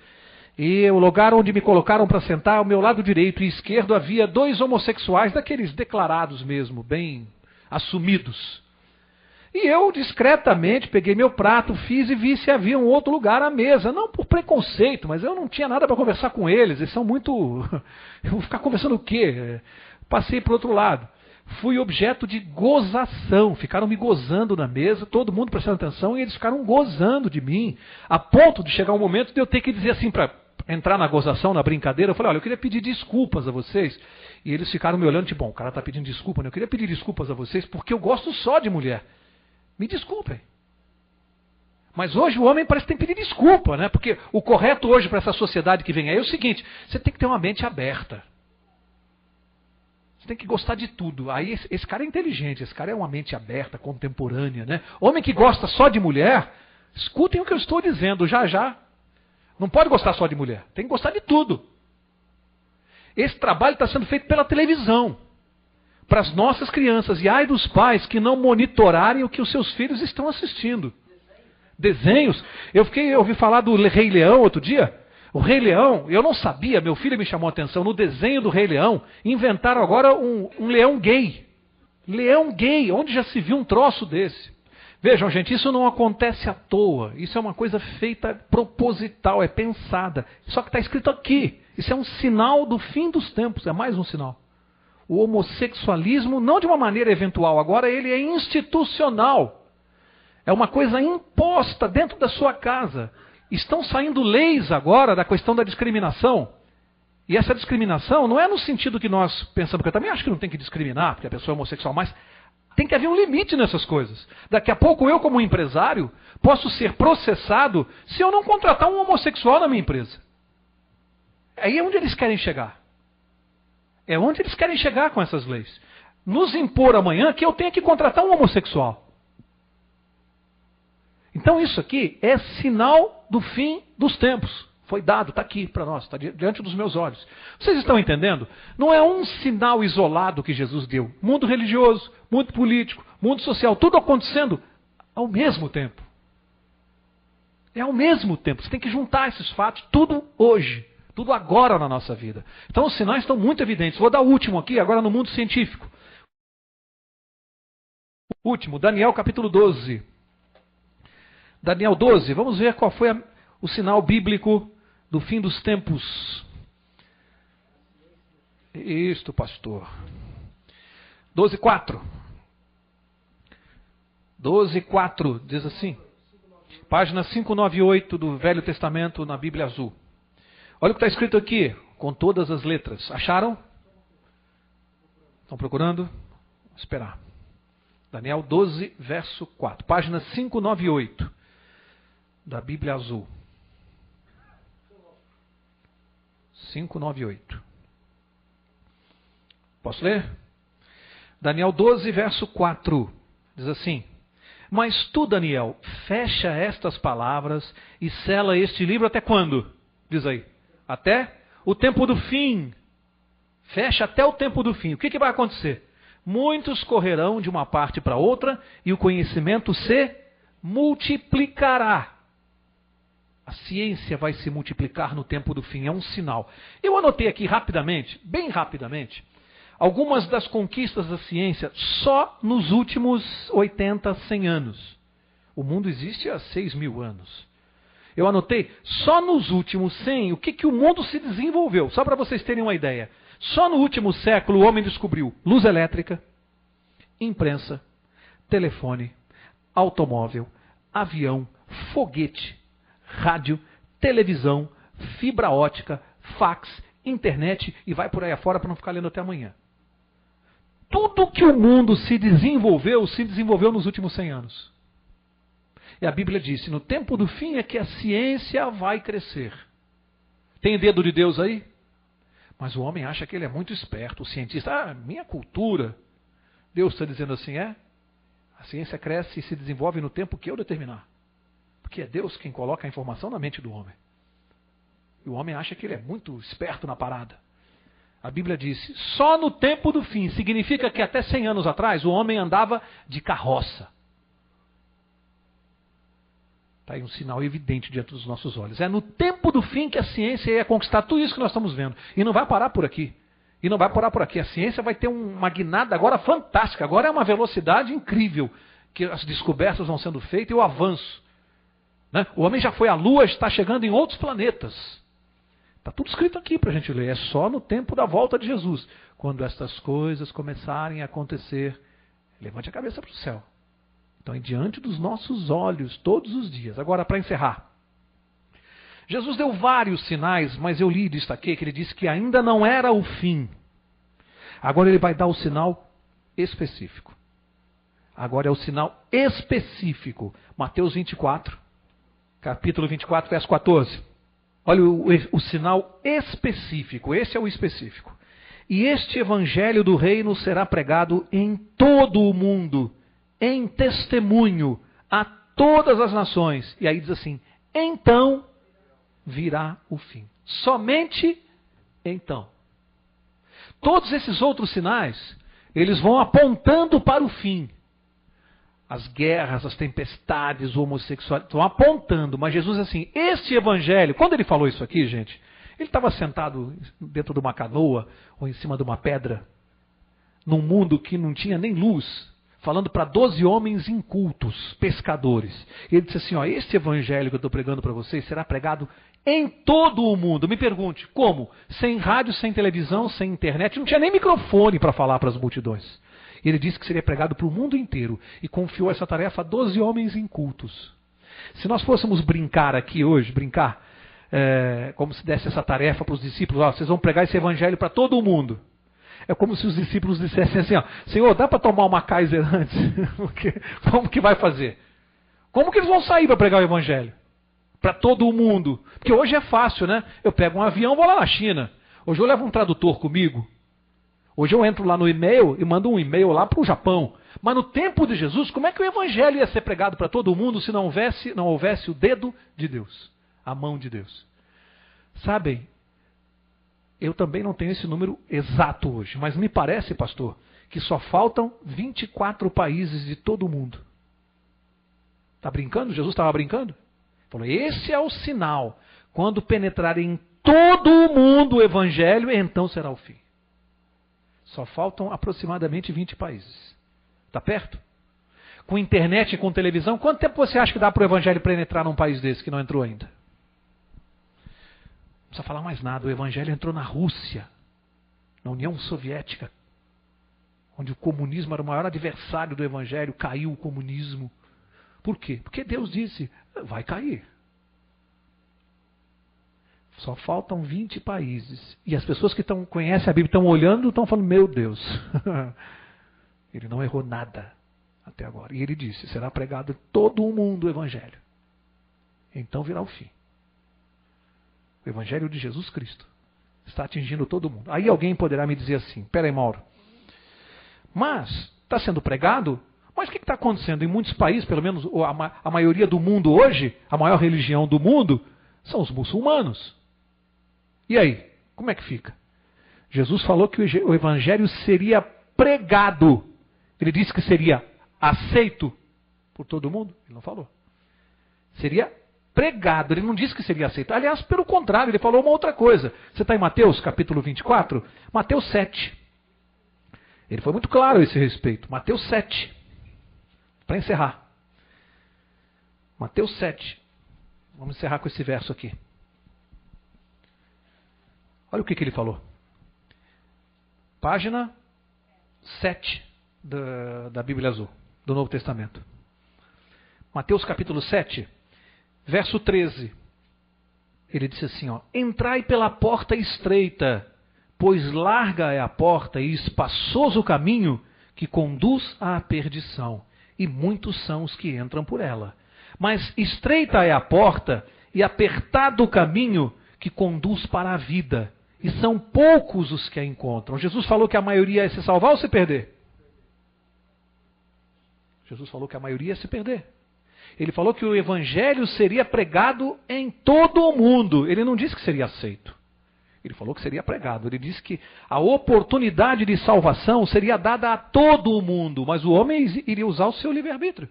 Speaker 2: E o lugar onde me colocaram para sentar, ao meu lado direito e esquerdo, havia 2 homossexuais, daqueles declarados mesmo, bem assumidos. E eu, discretamente, peguei meu prato, fiz e vi se havia um outro lugar à mesa. Não por preconceito, mas eu não tinha nada para conversar com eles. Eles são muito... Eu vou ficar conversando o quê? Passei para o outro lado. Fui objeto de gozação. Ficaram me gozando na mesa, todo mundo prestando atenção, e eles ficaram gozando de mim. A ponto de chegar um momento de eu ter que dizer assim, para entrar na gozação, na brincadeira, eu falei, olha, eu queria pedir desculpas a vocês. E eles ficaram me olhando, tipo, bom, o cara está pedindo desculpa, né? Eu queria pedir desculpas a vocês porque eu gosto só de mulher. Me desculpem. Mas hoje o homem parece que tem que pedir desculpa, né? Porque o correto hoje para essa sociedade que vem aí é o seguinte, você tem que ter uma mente aberta. Você tem que gostar de tudo. Aí esse cara é inteligente, esse cara é uma mente aberta, contemporânea, né? Homem que gosta só de mulher, escutem o que eu estou dizendo já. Não pode gostar só de mulher, tem que gostar de tudo. Esse trabalho está sendo feito pela televisão. Para as nossas crianças, e ai dos pais que não monitorarem o que os seus filhos estão assistindo. Desenhos. Eu ouvi falar do Rei Leão outro dia. O Rei Leão, eu não sabia, meu filho me chamou a atenção, no desenho do Rei Leão, inventaram agora um leão gay. Leão gay, onde já se viu um troço desse? Vejam, gente, isso não acontece à toa. Isso é uma coisa feita proposital, é pensada. Só que está escrito aqui. Isso é um sinal do fim dos tempos, é mais um sinal. O homossexualismo, não de uma maneira eventual, agora ele é institucional. É uma coisa imposta dentro da sua casa. Estão saindo leis agora da questão da discriminação. E essa discriminação não é no sentido que nós pensamos, que eu também acho que não tem que discriminar, porque a pessoa é homossexual, mas tem que haver um limite nessas coisas. Daqui a pouco eu, como empresário, posso ser processado se eu não contratar um homossexual na minha empresa. Aí é onde eles querem chegar. É onde eles querem chegar com essas leis. Nos impor amanhã que eu tenha que contratar um homossexual. Então isso aqui é sinal do fim dos tempos. Foi dado, está aqui para nós, está diante dos meus olhos. Vocês estão entendendo? Não é um sinal isolado que Jesus deu. Mundo religioso, mundo político, mundo social, tudo acontecendo ao mesmo tempo. É ao mesmo tempo. Você tem que juntar esses fatos, tudo hoje, tudo agora na nossa vida. Então os sinais estão muito evidentes. Vou dar o último aqui, agora no mundo científico. Último, Daniel capítulo 12. Daniel 12, vamos ver qual foi o sinal bíblico do fim dos tempos. Isto, pastor. 12:4. 12:4 diz assim. Página 598 do Velho Testamento na Bíblia Azul. Olha o que está escrito aqui, com todas as letras. Acharam? Estão procurando? Vou esperar. Daniel 12, verso 4. Página 598 da Bíblia Azul. 598. Posso ler? Daniel 12, verso 4. Diz assim: Mas tu, Daniel, fecha estas palavras e sela este livro até quando? Diz aí. Até o tempo do fim. Fecha até o tempo do fim. O que vai acontecer? Muitos correrão de uma parte para outra e o conhecimento se multiplicará. A ciência vai se multiplicar no tempo do fim, é um sinal. Eu anotei aqui rapidamente, bem rapidamente, algumas das conquistas da ciência só nos últimos 80, 100 anos. O mundo existe há 6.000 anos. Eu anotei só nos últimos 100 o que o mundo se desenvolveu, só para vocês terem uma ideia. Só no último século o homem descobriu luz elétrica, imprensa, telefone, automóvel, avião, foguete, rádio, televisão, fibra ótica, fax, internet e vai por aí afora para não ficar lendo até amanhã. Tudo que o mundo se desenvolveu nos últimos 100 anos. E a Bíblia disse, no tempo do fim é que a ciência vai crescer. Tem dedo de Deus aí? Mas o homem acha que ele é muito esperto, o cientista, minha cultura. Deus está dizendo assim, a ciência cresce e se desenvolve no tempo que eu determinar. Porque é Deus quem coloca a informação na mente do homem. E o homem acha que ele é muito esperto na parada. A Bíblia disse, só no tempo do fim. Significa que até 100 anos atrás o homem andava de carroça. Está aí um sinal evidente diante dos nossos olhos. É no tempo do fim que a ciência ia conquistar tudo isso que nós estamos vendo. E não vai parar por aqui. E não vai parar por aqui. A ciência vai ter uma guinada agora fantástica. Agora é uma velocidade incrível que as descobertas vão sendo feitas e o avanço. Né? O homem já foi à Lua, está chegando em outros planetas. Está tudo escrito aqui para a gente ler. É só no tempo da volta de Jesus. Quando estas coisas começarem a acontecer, levante a cabeça para o céu. Então, diante dos nossos olhos, todos os dias. Agora, para encerrar. Jesus deu vários sinais, mas eu li e destaquei que ele disse que ainda não era o fim. Agora ele vai dar o sinal específico. Agora é o sinal específico. Mateus 24, capítulo 24, verso 14. Olha o sinal específico. Esse é o específico. E este evangelho do reino será pregado em todo o mundo, em testemunho a todas as nações. E aí diz assim, então virá o fim. Somente então. Todos esses outros sinais, eles vão apontando para o fim. as guerras, as tempestades, o homossexual, estão apontando, mas Jesus assim, este evangelho, quando ele falou isso aqui, gente, ele estava sentado dentro de uma canoa ou em cima de uma pedra, num mundo que não tinha nem luz, falando para 12 homens incultos, pescadores. E ele disse assim, ó, este evangelho que eu estou pregando para vocês será pregado em todo o mundo. Me pergunte, como? Sem rádio, sem televisão, sem internet, não tinha nem microfone para falar para as multidões. E ele disse que seria pregado para o mundo inteiro e confiou essa tarefa a 12 homens incultos. Se nós fôssemos brincar aqui hoje, como se desse essa tarefa para os discípulos, ó, vocês vão pregar esse evangelho para todo o mundo. É como se os discípulos dissessem assim, ó, Senhor, dá para tomar uma Kaiser antes? Como que vai fazer? Como que eles vão sair para pregar o evangelho? Para todo o mundo. Porque hoje é fácil, né? Eu pego um avião e vou lá na China. Hoje eu levo um tradutor comigo. Hoje eu entro lá no e-mail e mando um e-mail lá para o Japão. Mas no tempo de Jesus, como é que o evangelho ia ser pregado para todo mundo se não houvesse o dedo de Deus, a mão de Deus? Sabem, eu também não tenho esse número exato hoje, mas me parece, pastor, que só faltam 24 países de todo o mundo. Está brincando? Jesus estava brincando? Falou, esse é o sinal. Quando penetrar em todo o mundo o evangelho, então será o fim. Só faltam aproximadamente 20 países. Está perto? Com internet e com televisão, quanto tempo você acha que dá para o evangelho penetrar num país desse que não entrou ainda? Não precisa falar mais nada. O evangelho entrou na Rússia, na União Soviética, onde o comunismo era o maior adversário do evangelho, caiu o comunismo. Por quê? Porque Deus disse, vai cair. Só faltam 20 países. E as pessoas que conhecem a Bíblia, estão olhando, estão falando, meu Deus, ele não errou nada até agora. E ele disse, será pregado em todo o mundo o evangelho. Então virá o fim. O evangelho de Jesus Cristo está atingindo todo mundo. Aí alguém poderá me dizer assim, peraí, Mauro, mas está sendo pregado, mas o que está acontecendo? Em muitos países, pelo menos a maioria do mundo hoje, a maior religião do mundo, são os muçulmanos. E aí, como é que fica? Jesus falou que o evangelho seria pregado. Ele disse que seria aceito por todo mundo? Ele não falou. Seria pregado, ele não disse que seria aceito. Aliás, pelo contrário, ele falou uma outra coisa. Você está em Mateus, capítulo 24? Mateus 7. Ele foi muito claro a esse respeito. Mateus 7. Para encerrar. Mateus 7. Vamos encerrar com esse verso aqui. Olha o que ele falou. Página 7 da Bíblia Azul, do Novo Testamento. Mateus capítulo 7, verso 13. Ele disse assim, ó, entrai pela porta estreita, pois larga é a porta e espaçoso o caminho que conduz à perdição, e muitos são os que entram por ela. Mas estreita é a porta e apertado o caminho que conduz para a vida, e são poucos os que a encontram. Jesus falou que a maioria ia se salvar ou se perder? Jesus falou que a maioria ia se perder. Ele falou que o evangelho seria pregado em todo o mundo. Ele não disse que seria aceito. Ele falou que seria pregado. Ele disse que a oportunidade de salvação seria dada a todo o mundo, mas o homem iria usar o seu livre-arbítrio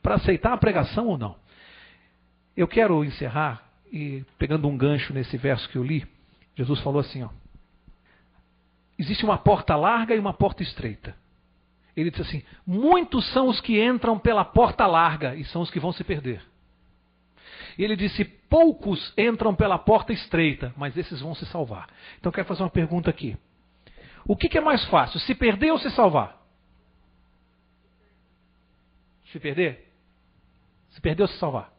Speaker 2: para aceitar a pregação ou não. Eu quero encerrar, e pegando um gancho nesse verso que eu li, Jesus falou assim, ó, existe uma porta larga e uma porta estreita. Ele disse assim, muitos são os que entram pela porta larga e são os que vão se perder. E ele disse, poucos entram pela porta estreita, mas esses vão se salvar. Então eu quero fazer uma pergunta aqui. O que é mais fácil, se perder ou se salvar? Se perder? Se perder ou se salvar?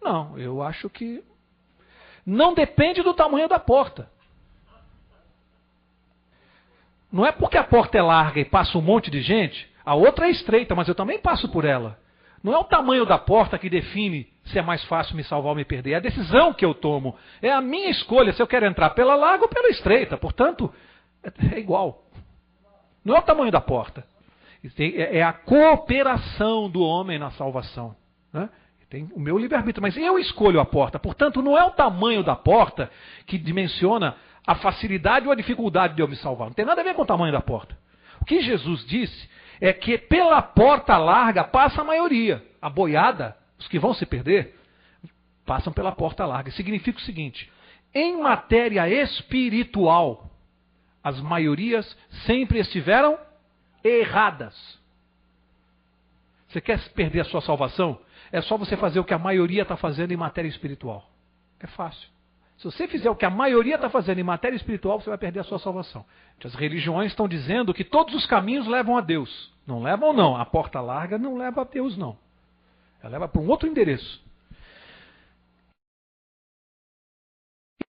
Speaker 2: Não, eu acho que não depende do tamanho da porta. Não é porque a porta é larga e passa um monte de gente, a outra é estreita, mas eu também passo por ela. Não é o tamanho da porta que define se é mais fácil me salvar ou me perder. É a decisão que eu tomo. É a minha escolha se eu quero entrar pela larga ou pela estreita. Portanto, é igual. Não é o tamanho da porta. É a cooperação do homem na salvação. Né? Tem o meu livre-arbítrio, mas eu escolho a porta. Portanto, não é o tamanho da porta que dimensiona a facilidade ou a dificuldade de eu me salvar. Não tem nada a ver com o tamanho da porta. O que Jesus disse é que pela porta larga passa a maioria. A boiada, os que vão se perder, passam pela porta larga. Significa o seguinte: em matéria espiritual, as maiorias sempre estiveram erradas. Você quer perder a sua salvação? É só você fazer o que a maioria está fazendo em matéria espiritual. É fácil. Se você fizer o que a maioria está fazendo em matéria espiritual, você vai perder a sua salvação. As religiões estão dizendo que todos os caminhos levam a Deus. Não levam, não. A porta larga não leva a Deus, não. Ela leva para um outro endereço.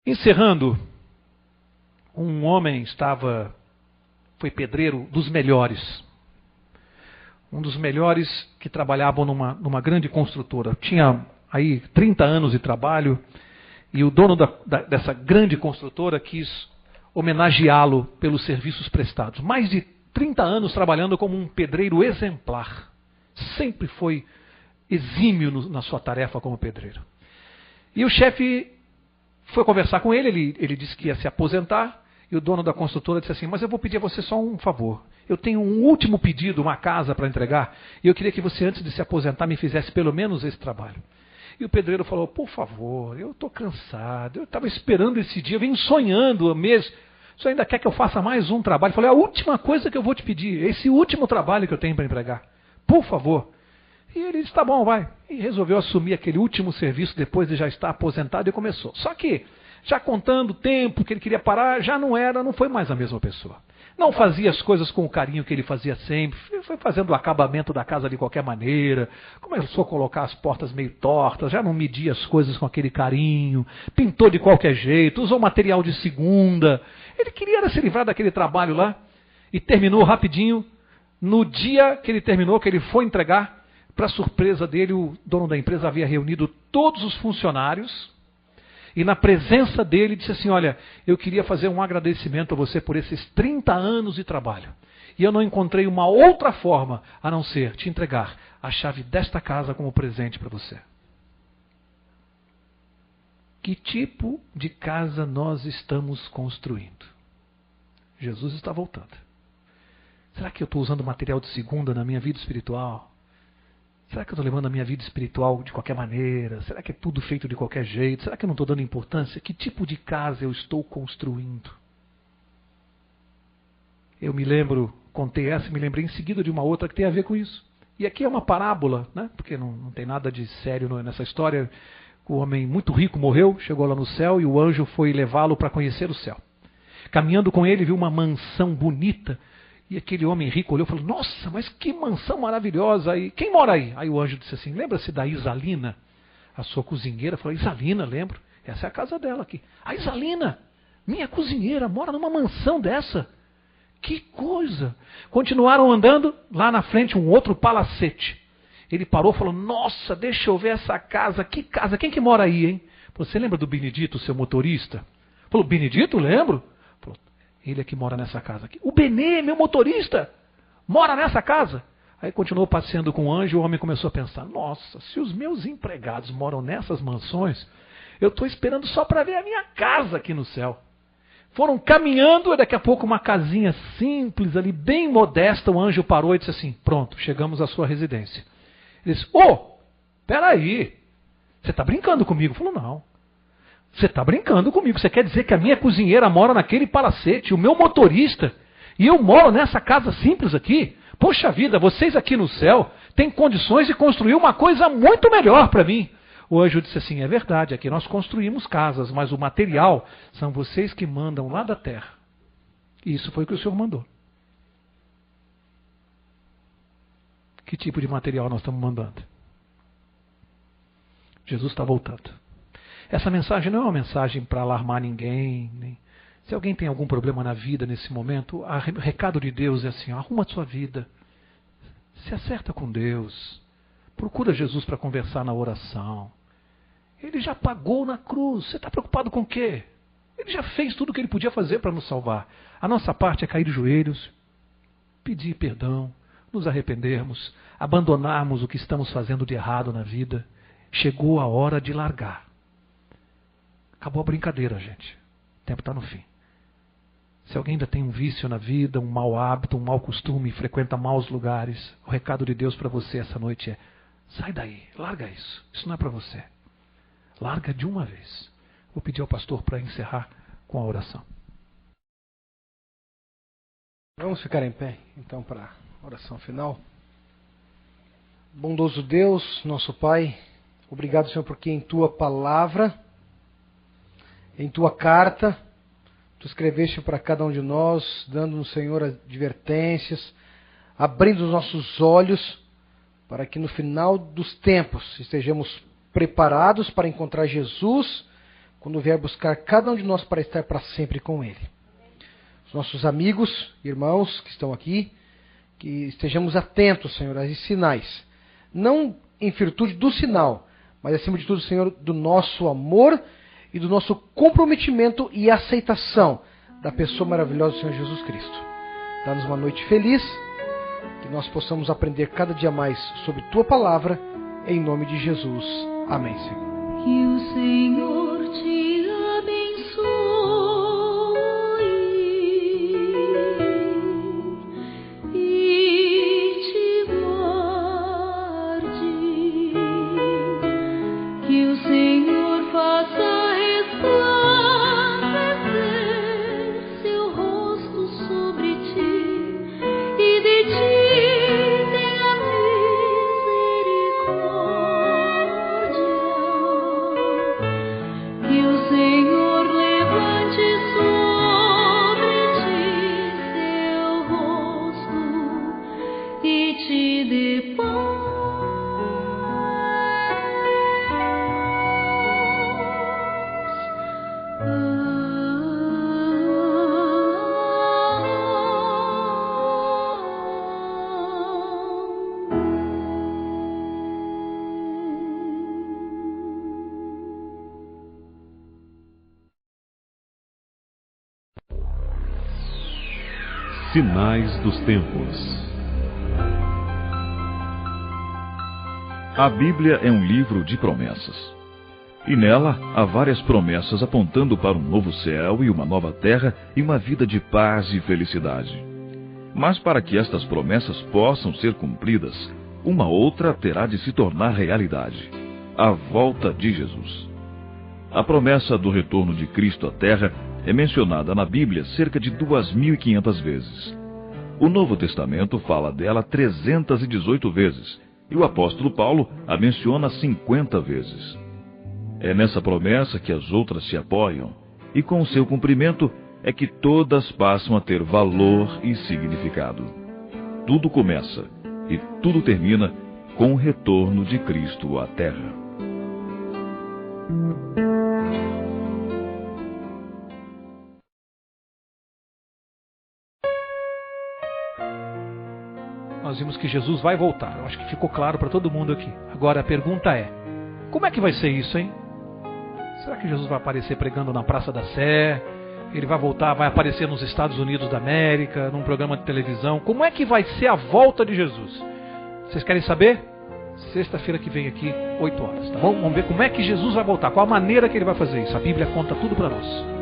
Speaker 2: Encerrando, um homem foi pedreiro dos melhores. Um dos melhores que trabalhavam numa grande construtora. Tinha aí 30 anos de trabalho e o dono dessa grande construtora quis homenageá-lo pelos serviços prestados. Mais de 30 anos trabalhando como um pedreiro exemplar. Sempre foi exímio na sua tarefa como pedreiro. E o chefe foi conversar com ele, ele disse que ia se aposentar, e o dono da construtora disse assim: mas eu vou pedir a você só um favor. Eu tenho um último pedido, uma casa para entregar, e eu queria que você, antes de se aposentar, me fizesse pelo menos esse trabalho. E o pedreiro falou: por favor, eu estou cansado, eu estava esperando esse dia, eu venho sonhando há meses. Você ainda quer que eu faça mais um trabalho? Eu falei: a última coisa que eu vou te pedir, esse último trabalho que eu tenho para entregar. Por favor. E ele disse: tá bom, vai. E resolveu assumir aquele último serviço depois de já estar aposentado e começou. Só que, já contando o tempo que ele queria parar, já não foi mais a mesma pessoa. Não fazia as coisas com o carinho que ele fazia sempre, foi fazendo o acabamento da casa de qualquer maneira, começou a colocar as portas meio tortas, já não media as coisas com aquele carinho, pintou de qualquer jeito, usou material de segunda. Ele queria se livrar daquele trabalho lá e terminou rapidinho. No dia que ele terminou, que ele foi entregar, para surpresa dele, o dono da empresa havia reunido todos os funcionários e na presença dele disse assim: olha, eu queria fazer um agradecimento a você por esses 30 anos de trabalho. E eu não encontrei uma outra forma a não ser te entregar a chave desta casa como presente para você. Que tipo de casa nós estamos construindo? Jesus está voltando. Será que eu estou usando material de segunda na minha vida espiritual? Será que eu estou levando a minha vida espiritual de qualquer maneira? Será que é tudo feito de qualquer jeito? Será que eu não estou dando importância? Que tipo de casa eu estou construindo? Eu me lembro, contei essa e me lembrei em seguida de uma outra que tem a ver com isso. E aqui é uma parábola, né? Porque não tem nada de sério nessa história. O homem muito rico morreu, chegou lá no céu e o anjo foi levá-lo para conhecer o céu. Caminhando com ele, viu uma mansão bonita. E aquele homem rico olhou e falou: nossa, mas que mansão maravilhosa! E quem mora aí? Aí o anjo disse assim: lembra-se da Isalina, a sua cozinheira? Falou: Isalina, lembro. Essa é a casa dela aqui. A Isalina, minha cozinheira, mora numa mansão dessa. Que coisa! Continuaram andando, lá na frente um outro palacete. Ele parou e falou: nossa, deixa eu ver essa casa. Que casa? Quem que mora aí, hein? Você lembra do Benedito, seu motorista? Falou: Benedito, lembro. Falou: ele é que mora nessa casa aqui. O Benê, meu motorista, mora nessa casa. Aí continuou passeando com o anjo e o homem começou a pensar: nossa, se os meus empregados moram nessas mansões, eu estou esperando só para ver a minha casa aqui no céu. Foram caminhando e daqui a pouco uma casinha simples ali, bem modesta, o anjo parou e disse assim: pronto, chegamos à sua residência. Ele disse: peraí, você está brincando comigo? Falou: não. Você está brincando comigo. Você quer dizer que a minha cozinheira mora naquele palacete, o meu motorista, e eu moro nessa casa simples aqui? Poxa vida, vocês aqui no céu têm condições de construir uma coisa muito melhor para mim. O anjo disse assim: é verdade, aqui nós construímos casas, mas o material são vocês que mandam lá da terra. E isso foi o que o Senhor mandou. Que tipo de material nós estamos mandando? Jesus está voltando. Essa mensagem não é uma mensagem para alarmar ninguém. Se alguém tem algum problema na vida nesse momento, o recado de Deus é assim: arruma a sua vida, se acerta com Deus, procura Jesus para conversar na oração. Ele já pagou na cruz, você está preocupado com o quê? Ele já fez tudo o que ele podia fazer para nos salvar. A nossa parte é cair de joelhos, pedir perdão, nos arrependermos, abandonarmos o que estamos fazendo de errado na vida. Chegou a hora de largar. Acabou a brincadeira, gente. O tempo está no fim. Se alguém ainda tem um vício na vida, um mau hábito, um mau costume, frequenta maus lugares, o recado de Deus para você essa noite é: sai daí, larga isso. Isso não é para você. Larga de uma vez. Vou pedir ao pastor para encerrar com a oração.
Speaker 3: Vamos ficar em pé, então, para a oração final. Bondoso Deus, nosso Pai, obrigado, Senhor, porque em Tua palavra, em Tua carta, Tu escreveste para cada um de nós, dando-nos, Senhor, advertências, abrindo os nossos olhos, para que no final dos tempos estejamos preparados para encontrar Jesus, quando vier buscar cada um de nós para estar para sempre com Ele. Os nossos amigos, irmãos que estão aqui, que estejamos atentos, Senhor, a esses sinais. Não em virtude do sinal, mas acima de tudo, Senhor, do nosso amor e do nosso comprometimento e aceitação da pessoa maravilhosa do Senhor Jesus Cristo. Dá-nos uma noite feliz, que nós possamos aprender cada dia mais sobre Tua palavra, em nome de Jesus. Amém, Senhor.
Speaker 4: Que o Senhor te abençoe e te guarde. Que o Senhor faça resplandecer seu rosto sobre ti e de ti tenha misericórdia. Que o Senhor levante sobre ti seu rosto e te dê
Speaker 5: Sinais dos tempos. A Bíblia é um livro de promessas. E nela há várias promessas apontando para um novo céu e uma nova terra e uma vida de paz e felicidade. Mas para que estas promessas possam ser cumpridas, uma outra terá de se tornar realidade: a volta de Jesus. A promessa do retorno de Cristo à Terra é mencionada na Bíblia cerca de 2.500 vezes. O Novo Testamento fala dela 318 vezes, e o apóstolo Paulo a menciona 50 vezes. É nessa promessa que as outras se apoiam, e com seu cumprimento é que todas passam a ter valor e significado. Tudo começa e tudo termina com o retorno de Cristo à Terra.
Speaker 2: Nós vimos que Jesus vai voltar. Eu acho que ficou claro para todo mundo aqui. Agora a pergunta é: como é que vai ser isso, hein? Será que Jesus vai aparecer pregando na Praça da Sé? Ele vai voltar, vai aparecer nos Estados Unidos da América, num programa de televisão? Como é que vai ser a volta de Jesus? Vocês querem saber? Sexta-feira que vem aqui, 8 horas, tá bom? Vamos ver como é que Jesus vai voltar, qual a maneira que ele vai fazer isso. A Bíblia conta tudo para nós.